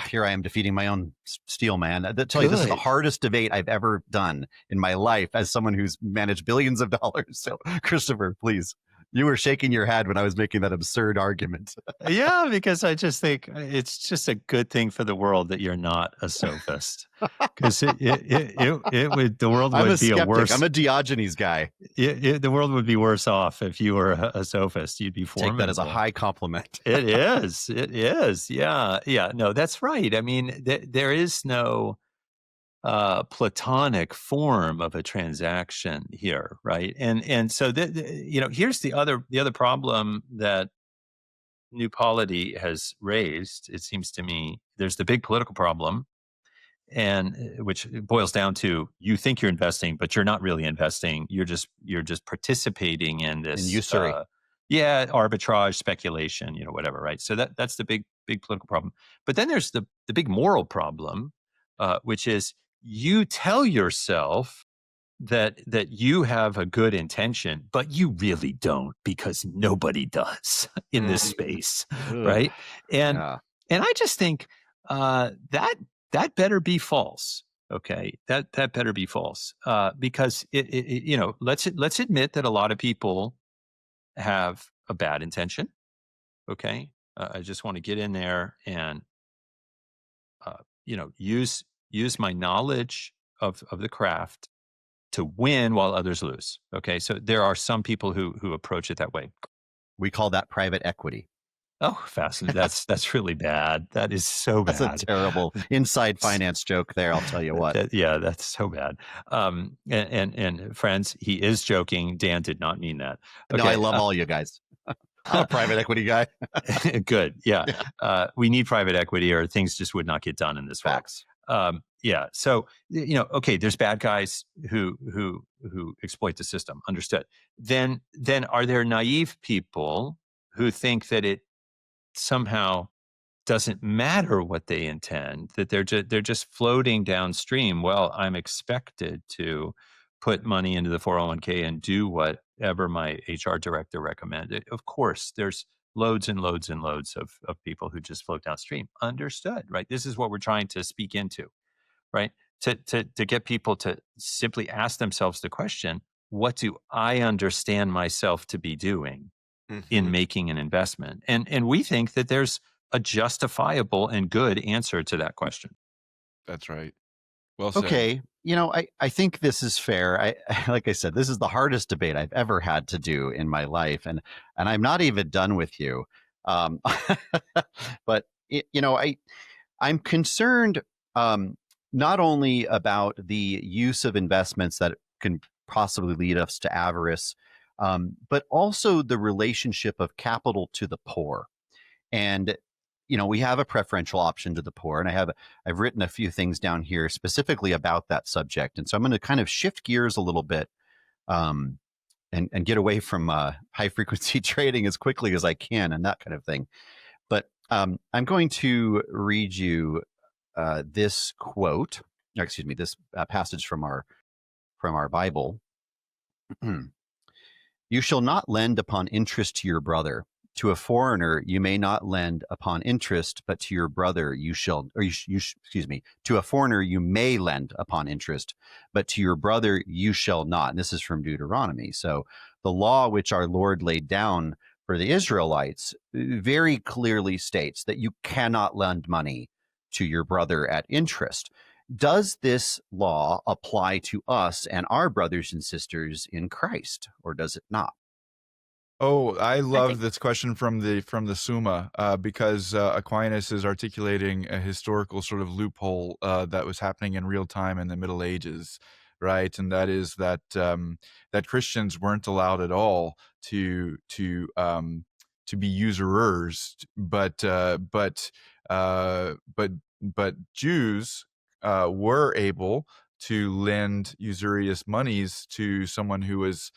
here I am defeating my own steel man. I tell you, this is the hardest debate I've ever done in my life as someone who's managed billions of dollars. So, Christopher, please. You were shaking your head when I was making that absurd argument. Yeah, because I just think it's just a good thing for the world that you're not a sophist, because the world would be a worse. I'm a Diogenes guy. The world would be worse off if you were a sophist. You'd be formidable. Take that as a high compliment. It is. It is. Yeah. Yeah. No, that's right. I mean, there is no platonic form of a transaction here, right? And so here's the other problem that New Polity has raised. It seems to me there's the big political problem, and which boils down to, you think you're investing, but you're not really investing. You're just participating in this usury. Arbitrage, speculation, whatever, right? So that's the big political problem. But then there's the big moral problem, which is, you tell yourself that you have a good intention, but you really don't, because nobody does in this space, right? And I just think that better be false. Okay, that better be false, because let's admit that a lot of people have a bad intention. Okay, I just want to get in there and use my knowledge of the craft to win while others lose. Okay, so there are some people who approach it that way. We call that private equity. Oh, fascinating. That's really bad. That is so That's a bad. terrible inside finance joke there, I'll tell you what. Yeah, that's so bad. And friends, he is joking. Dan did not mean that. No, I love all you guys. I'm a private equity guy. Good. Yeah. We need private equity or things just would not get done in this world. Facts. Yeah. So, okay, there's bad guys who exploit the system. Understood. Then are there naive people who think that it somehow doesn't matter what they intend, that they're just floating downstream? Well, I'm expected to put money into the 401k and do whatever my HR director recommended. Of course, there's loads and loads and loads of people who just float downstream. Understood, right? This is what we're trying to speak into, right? To get people to simply ask themselves the question, what do I understand myself to be doing in making an investment? And we think that there's a justifiable and good answer to that question. That's right. Well said. Okay. I think this is fair. Like I said, this is the hardest debate I've ever had to do in my life. And I'm not even done with you. But, I'm concerned not only about the use of investments that can possibly lead us to avarice, but also the relationship of capital to the poor. And we have a preferential option to the poor, and I've written a few things down here specifically about that subject. And so I'm going to kind of shift gears a little bit, and get away from high frequency trading as quickly as I can and that kind of thing. But I'm going to read you this quote, this passage from our Bible. You shall not lend upon interest to your brother. To a foreigner, you may not lend upon interest, but to your brother to a foreigner, you may lend upon interest, but to your brother, you shall not. And this is from Deuteronomy. So the law which our Lord laid down for the Israelites very clearly states that you cannot lend money to your brother at interest. Does this law apply to us and our brothers and sisters in Christ, or does it not? Oh, I love this question from the Summa because Aquinas is articulating a historical sort of loophole that was happening in real time in the Middle Ages, right? And that is that that Christians weren't allowed at all to be usurers, but Jews were able to lend usurious monies to someone who was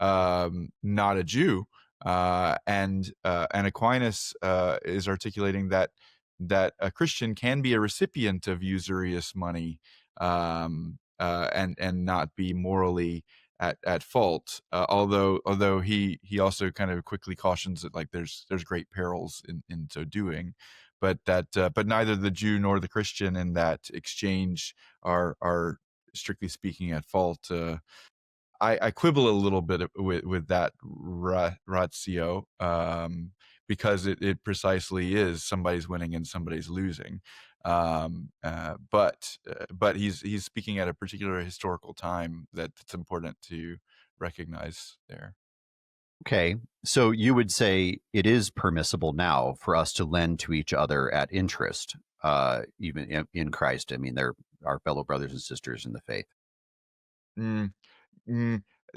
not a Jew, and Aquinas is articulating that a Christian can be a recipient of usurious money, and not be morally at fault. Although he also kind of quickly cautions that like there's great perils in so doing, but neither the Jew nor the Christian in that exchange are strictly speaking at fault. I quibble a little bit with that ratio, because it precisely is somebody's winning and somebody's losing. But he's speaking at a particular historical time that's important to recognize there. Okay, so you would say it is permissible now for us to lend to each other at interest, even in Christ. I mean, they're our fellow brothers and sisters in the faith.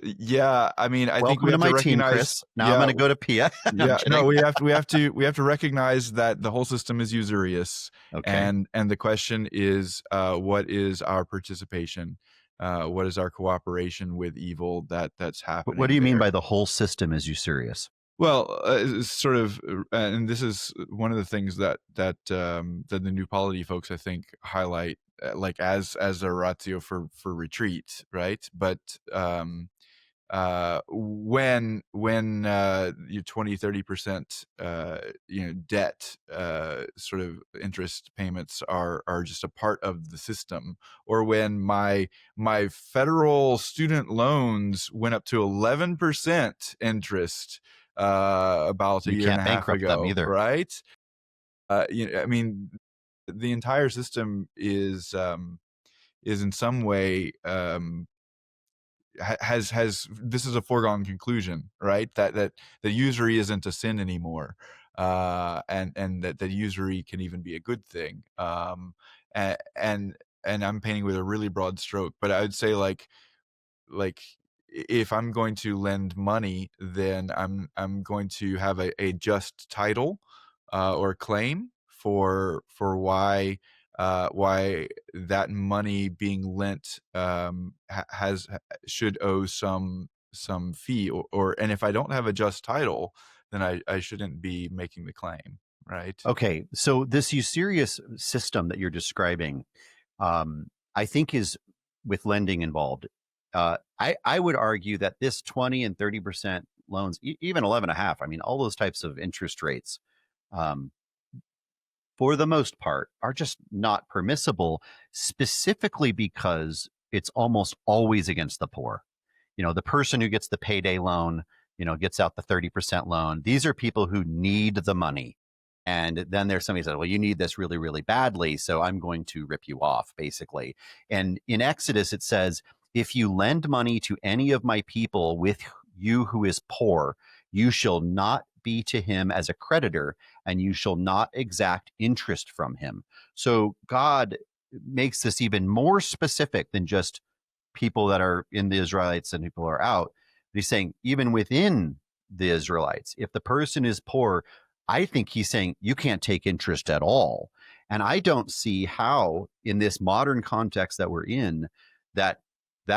Yeah, I mean, I think we have to recognize. Chris. Now I'm going to go to Pia. Yeah, no, we have to recognize that the whole system is usurious, and the question is, what is our participation? What is our cooperation with evil that's happening? But what do you mean by the whole system is usurious? Well, sort of, and this is one of the things that the New Polity folks I think highlight, like as a ratio for retreat, right? But when your 20-30% debt sort of interest payments are just a part of the system, or when my federal student loans went up to 11% interest about a year and a half ago, right? I mean, the entire system is in some way has this is a foregone conclusion, right? That usury isn't a sin anymore, and that usury can even be a good thing. And I'm painting with a really broad stroke, but I would say like if I'm going to lend money, then I'm going to have a just title or claim for why that money being lent should owe some fee, or and if I don't have a just title, then I shouldn't be making the claim, right? Okay, so this usurious system that you're describing, I think is with lending involved. I would argue that this 20 and 30% loans, even 11.5, I mean, all those types of interest rates, um, for the most part, are just not permissible, specifically because it's almost always against the poor. The person who gets the payday loan, gets out the 30% loan. These are people who need the money. And then there's somebody who says, well, you need this really, really badly, so I'm going to rip you off, basically. And in Exodus, it says, if you lend money to any of my people with you who is poor, you shall not be to him as a creditor, and you shall not exact interest from him. So God makes this even more specific than just people that are in the Israelites and people are out. But he's saying even within the Israelites, if the person is poor, I think he's saying you can't take interest at all. And I don't see how in this modern context that we're in that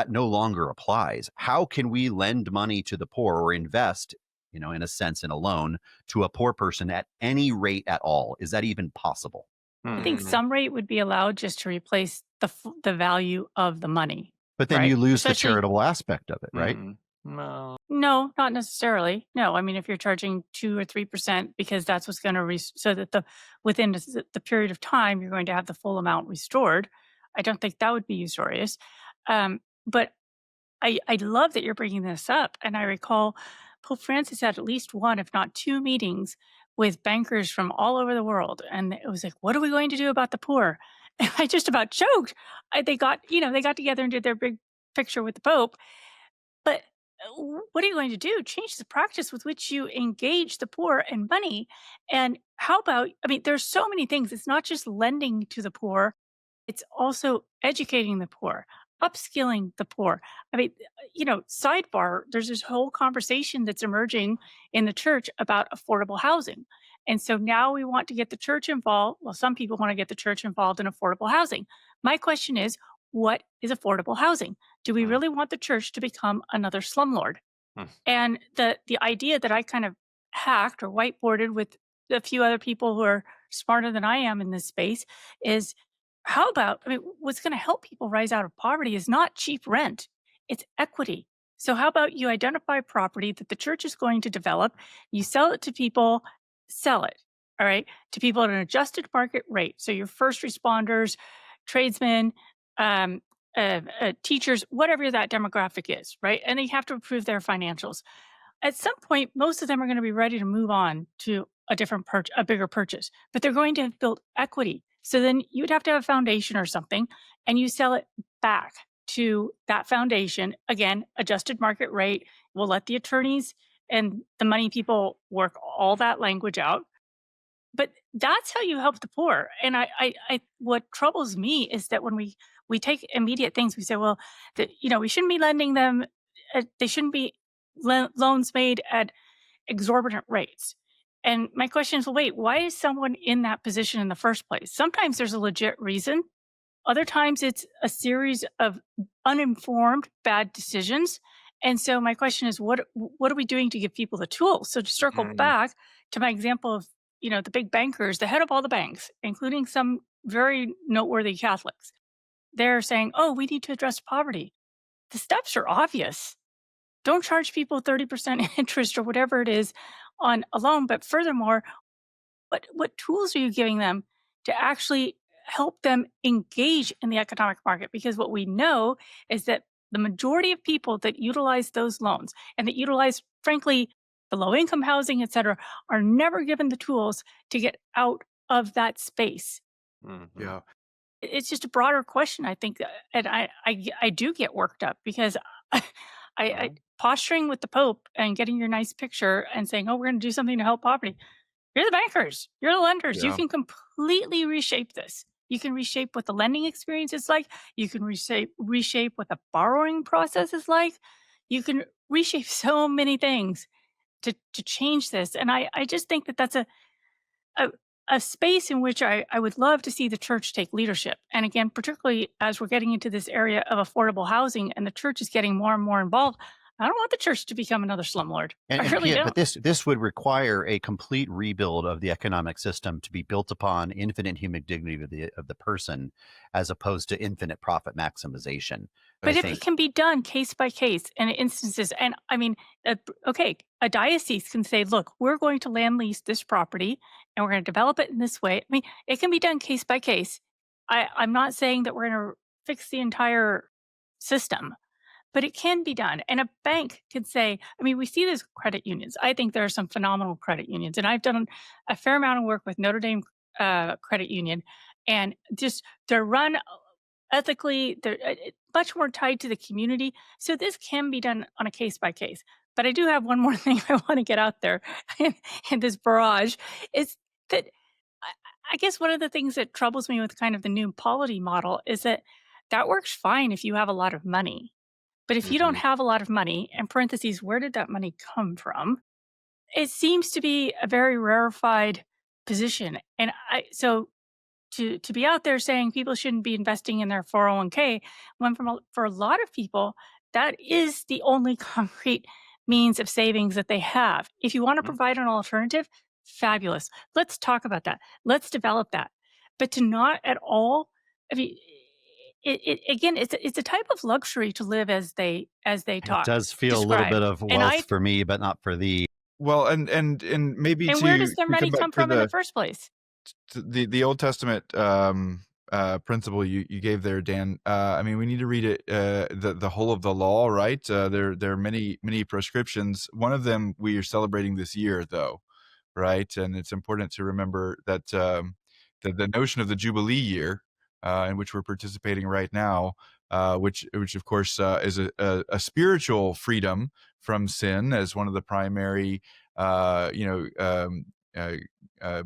no longer applies. How can we lend money to the poor or invest, in a sense, in a loan to a poor person at any rate at all? Is that even possible? I think some rate would be allowed just to replace the value of the money. But then right? you lose the Especially- charitable aspect of it, right? No. No, not necessarily. No, I mean, if you're charging 2 or 3% because that's what's going to so that within the period of time you're going to have the full amount restored, I don't think that would be usurious. But I love that you're bringing this up, and I recall Pope Francis had at least one, if not two, meetings with bankers from all over the world, and it was like, "What are we going to do about the poor?" And I just about choked. They got together and did their big picture with the Pope, but what are you going to do? Change the practice with which you engage the poor and money. And how about, I mean, there's so many things. It's not just lending to the poor, it's also educating the poor, upskilling the poor. I mean, sidebar, there's this whole conversation that's emerging in the church about affordable housing. And so now we want to get the church involved. Well, some people want to get the church involved in affordable housing. My question is, what is affordable housing? Do we really want the church to become another slumlord? And the idea that I kind of hacked or whiteboarded with a few other people who are smarter than I am in this space is, how about, I mean, what's going to help people rise out of poverty is not cheap rent, it's equity. So how about you identify property that the church is going to develop, you sell it to people, sell it, all right, to people at an adjusted market rate. So your first responders, tradesmen, teachers, whatever that demographic is, right? And they have to approve their financials. At some point, most of them are going to be ready to move on to a bigger purchase, but they're going to have built equity. So then you'd have to have a foundation or something, and you sell it back to that foundation. Again, adjusted market rate. We'll let the attorneys and the money people work all that language out. But that's how you help the poor. And I what troubles me is that when we take immediate things, we say, well, we shouldn't be lending them. They shouldn't be loans made at exorbitant rates. And my question is, well, wait, why is someone in that position in the first place? Sometimes there's a legit reason. Other times it's a series of uninformed bad decisions. And so my question is, what are we doing to give people the tools? So to circle back to my example of, the big bankers, the head of all the banks, including some very noteworthy Catholics, they're saying, oh, we need to address poverty. The steps are obvious. Don't charge people 30% interest or whatever it is on a loan. But furthermore, what tools are you giving them to actually help them engage in the economic market? Because what we know is that the majority of people that utilize those loans and that utilize, frankly, the low-income housing, et cetera, are never given the tools to get out of that space. Yeah. It's just a broader question, I think, and I do get worked up because I posturing with the Pope and getting your nice picture and saying, "Oh, we're going to do something to help poverty." You're the bankers, you're the lenders. You Yeah. can completely reshape this. You can reshape what the lending experience is like. You can reshape what the borrowing process is like. You can reshape so many things to change this. And I just think that that's a, a space in which I would love to see the church take leadership. And again, particularly as we're getting into this area of affordable housing and the church is getting more and more involved, I don't want the church to become another slumlord. I really Pia, don't. but this would require a complete rebuild of the economic system to be built upon infinite human dignity of the person, as opposed to infinite profit maximization. But I if think it can be done case by case and instances, and I mean, okay, a diocese can say, look, we're going to land lease this property and we're going to develop it in this way. I mean, it can be done case by case. I'm not saying that we're going to fix the entire system, but it can be done. And a bank could say, I mean, we see these credit unions. I think there are some phenomenal credit unions. And I've done a fair amount of work with Notre Dame Credit Union. And just they're run ethically, they're much more tied to the community. So this can be done on a case by case. But I do have one more thing I want to get out there in this barrage is that I guess one of the things that troubles me with kind of the new polity model is that that works fine if you have a lot of money. But if you don't have a lot of money, and parentheses, where did that money come from? It seems to be a very rarefied position. And so to be out there saying people shouldn't be investing in their 401k, when for a lot of people, that is the only concrete means of savings that they have. If you want to provide an alternative, fabulous. Let's talk about that. Let's develop that. But to not at all, I mean, again, it's a type of luxury to live as they it talk. does feel a little describe. bit of And wealth for me, but not for thee. Well, and maybe And to where does their to money come back come to from in the first place? the Old Testament principle you gave there, Dan. I mean, we need to read it the whole of the law, right? There are many prescriptions. One of them we are celebrating this year, though, right? And it's important to remember that the notion of the Jubilee year, in which we're participating right now, which of course is a spiritual freedom from sin as one of the primary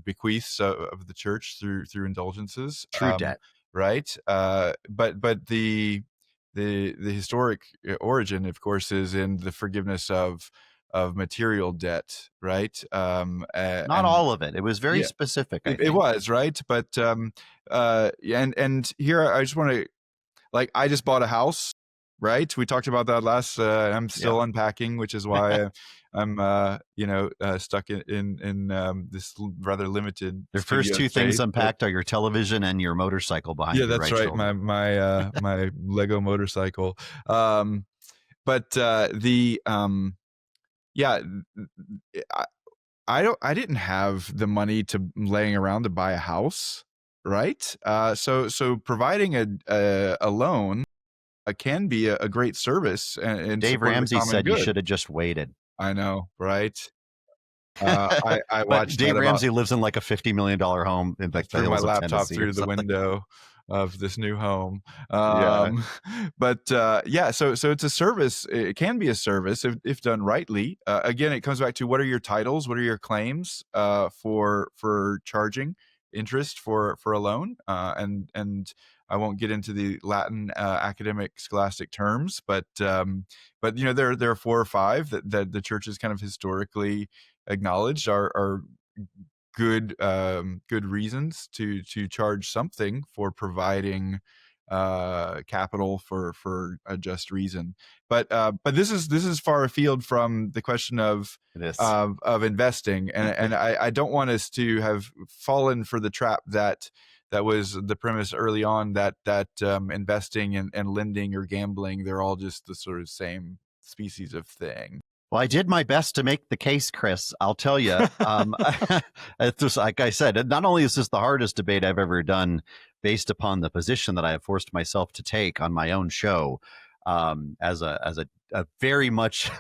bequeaths of the church through indulgences. True debt. Right? But the historic origin, of course, is in the forgiveness of material debt, right? Not all of it. It was very specific. It was, right? But and here I just want to, like, I just bought a house, right? We talked about that last. I'm still unpacking, which is why I'm stuck in this rather limited. The first two things space, unpacked are your television and your motorcycle behind you. Yeah, that's right. Shoulder. My Lego motorcycle. I didn't have the money to laying around to buy a house, right? So providing a loan can be a great service. And Dave Ramsey said you should have just waited. I know, right? I watched. Dave Ramsey lives in like a $50 million home in like threw my laptop through the window of this new home. But so it's a service. It can be a service if done rightly. Again, it comes back to what are your titles? What are your claims for charging interest for a loan? And I won't get into the Latin academic scholastic terms, but there are 4 or 5 that the church has kind of historically acknowledged are good reasons to charge something for providing capital for a just reason. But this is far afield from the question of investing, and I don't want us to have fallen for the trap that was the premise early on that investing and lending or gambling, they're all just the sort of same species of thing. Well, I did my best to make the case, Chris. I'll tell you. It's just, like I said, not only is this the hardest debate I've ever done based upon the position that I have forced myself to take on my own show, as a very much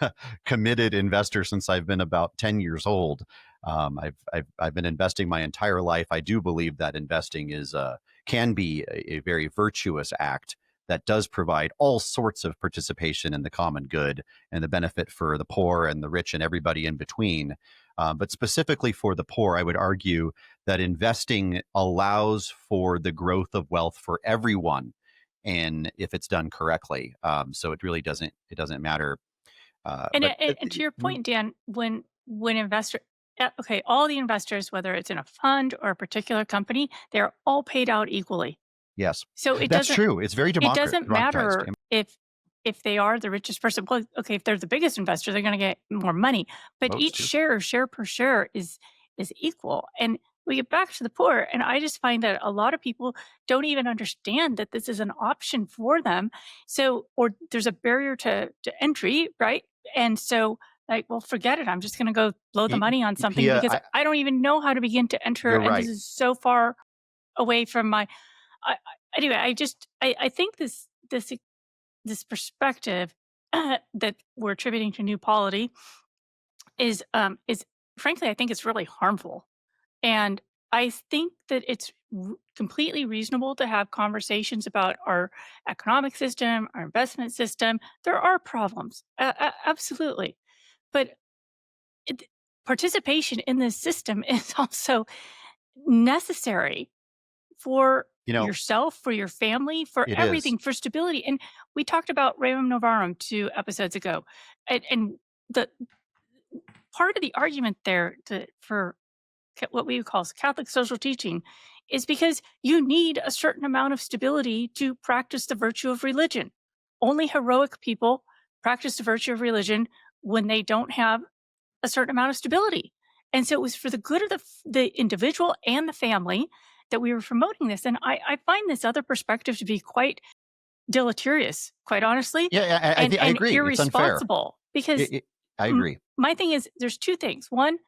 committed investor since I've been about 10 years old. I've been investing my entire life. I do believe that investing is can be a very virtuous act that does provide all sorts of participation in the common good and the benefit for the poor and the rich and everybody in between. But specifically for the poor, I would argue that investing allows for the growth of wealth for everyone, and if it's done correctly. So it really doesn't matter. And to your point, Dan, when investor, okay, all the investors, whether it's in a fund or a particular company, they're all paid out equally. Yes, So it that's doesn't true. It's very it doesn't democratized. matter if they are the richest person. Well, okay, if they're the biggest investor, they're going to get more money. But Votes each too. share per share is equal. And we get back to the poor, and I just find that a lot of people don't even understand that this is an option for them. So, or there's a barrier to entry, right? And so, like, well, forget it. I'm just going to go blow the money on something Pia, because I don't even know how to begin to enter. You're And right. this is so far away from my. Anyway, I think this perspective that we're attributing to new polity is frankly, I think it's really harmful. And I think that it's completely reasonable to have conversations about our economic system, our investment system. There are problems, absolutely. But participation in this system is also necessary for yourself, for your family, for everything, for stability. And we talked about Rerum Novarum 2 episodes ago. And the part of the argument there for what we would call Catholic social teaching is because you need a certain amount of stability to practice the virtue of religion. Only heroic people practice the virtue of religion when they don't have a certain amount of stability. And so it was for the good of the individual and the family that we were promoting this. And I find this other perspective to be quite deleterious, quite honestly. Yeah, I agree. Irresponsible. Because I agree. My thing is, there's two things. One,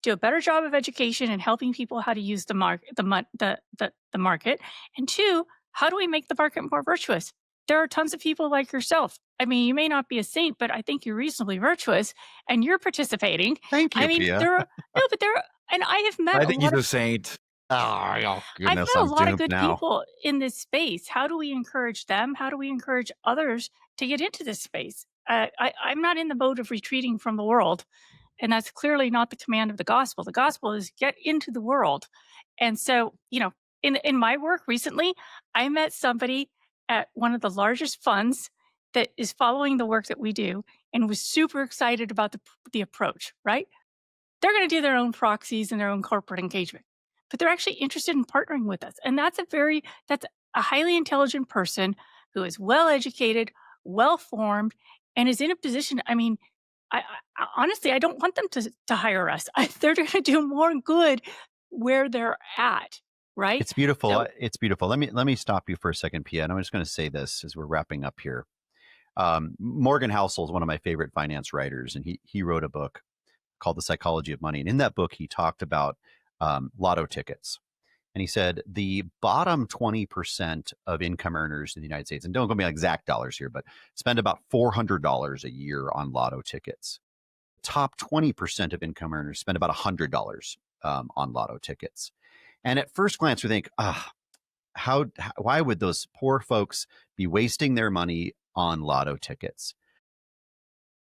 do a better job of education and helping people how to use the market. And two, how do we make the market more virtuous? There are tons of people like yourself. I mean, you may not be a saint, but I think you're reasonably virtuous, and you're participating. Thank you, I mean, Pia. and I have met. I think he's a saint. Oh, goodness, I've met a lot of good people in this space. How do we encourage them? How do we encourage others to get into this space? I'm not in the mode of retreating from the world, and that's clearly not the command of the gospel. The gospel is get into the world. And so, in my work recently, I met somebody at one of the largest funds that is following the work that we do and was super excited about the approach, right? They're going to do their own proxies and their own corporate engagement, but they're actually interested in partnering with us. And that's a highly intelligent person who is well-educated, well-formed, and is in a position, I mean, I honestly, I don't want them to hire us. They're going to do more good where they're at, right? It's beautiful. It's beautiful. Let me stop you for a second, Pia. And I'm just going to say this as we're wrapping up here. Morgan Housel is one of my favorite finance writers, and he wrote a book called The Psychology of Money. And in that book, he talked about lotto tickets. And he said the bottom 20% of income earners in the United States, and don't go me exact dollars here, but spend about $400 a year on lotto tickets. Top 20% of income earners spend about $100 on lotto tickets. And at first glance, we think, why would those poor folks be wasting their money on lotto tickets?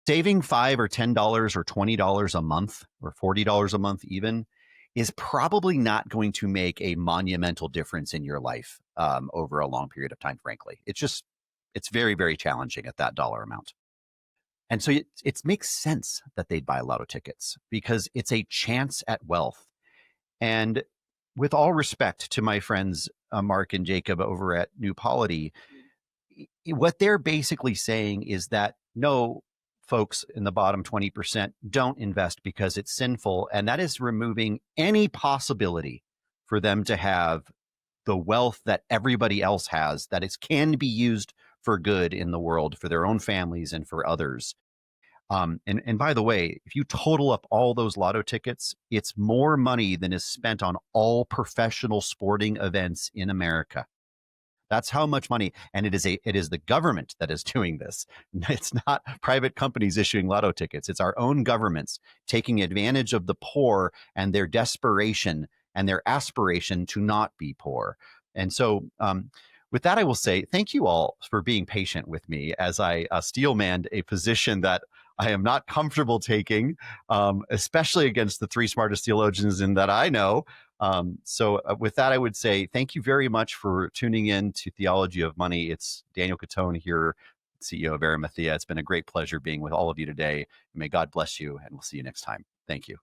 Saving $5 or $10 or $20 a month or $40 a month even is probably not going to make a monumental difference in your life over a long period of time, frankly. It's very, very challenging at that dollar amount. And so it makes sense that they'd buy lotto tickets because it's a chance at wealth. And with all respect to my friends, Mark and Jacob over at New Polity, what they're basically saying is that no, folks in the bottom 20% don't invest because it's sinful. And that is removing any possibility for them to have the wealth that everybody else has, that can be used for good in the world, for their own families and for others. And by the way, if you total up all those lotto tickets, it's more money than is spent on all professional sporting events in America. That's how much money, and it is the government that is doing this. It's not private companies issuing lotto tickets. It's our own governments taking advantage of the poor and their desperation and their aspiration to not be poor. And so, with that, I will say thank you all for being patient with me as I steelmanned a position that I am not comfortable taking, especially against the three smartest theologians in that I know. So with that, I would say thank you very much for tuning in to Theology of Money. It's Daniel Catone here, CEO of Arimathea. It's been a great pleasure being with all of you today. May God bless you, and we'll see you next time. Thank you.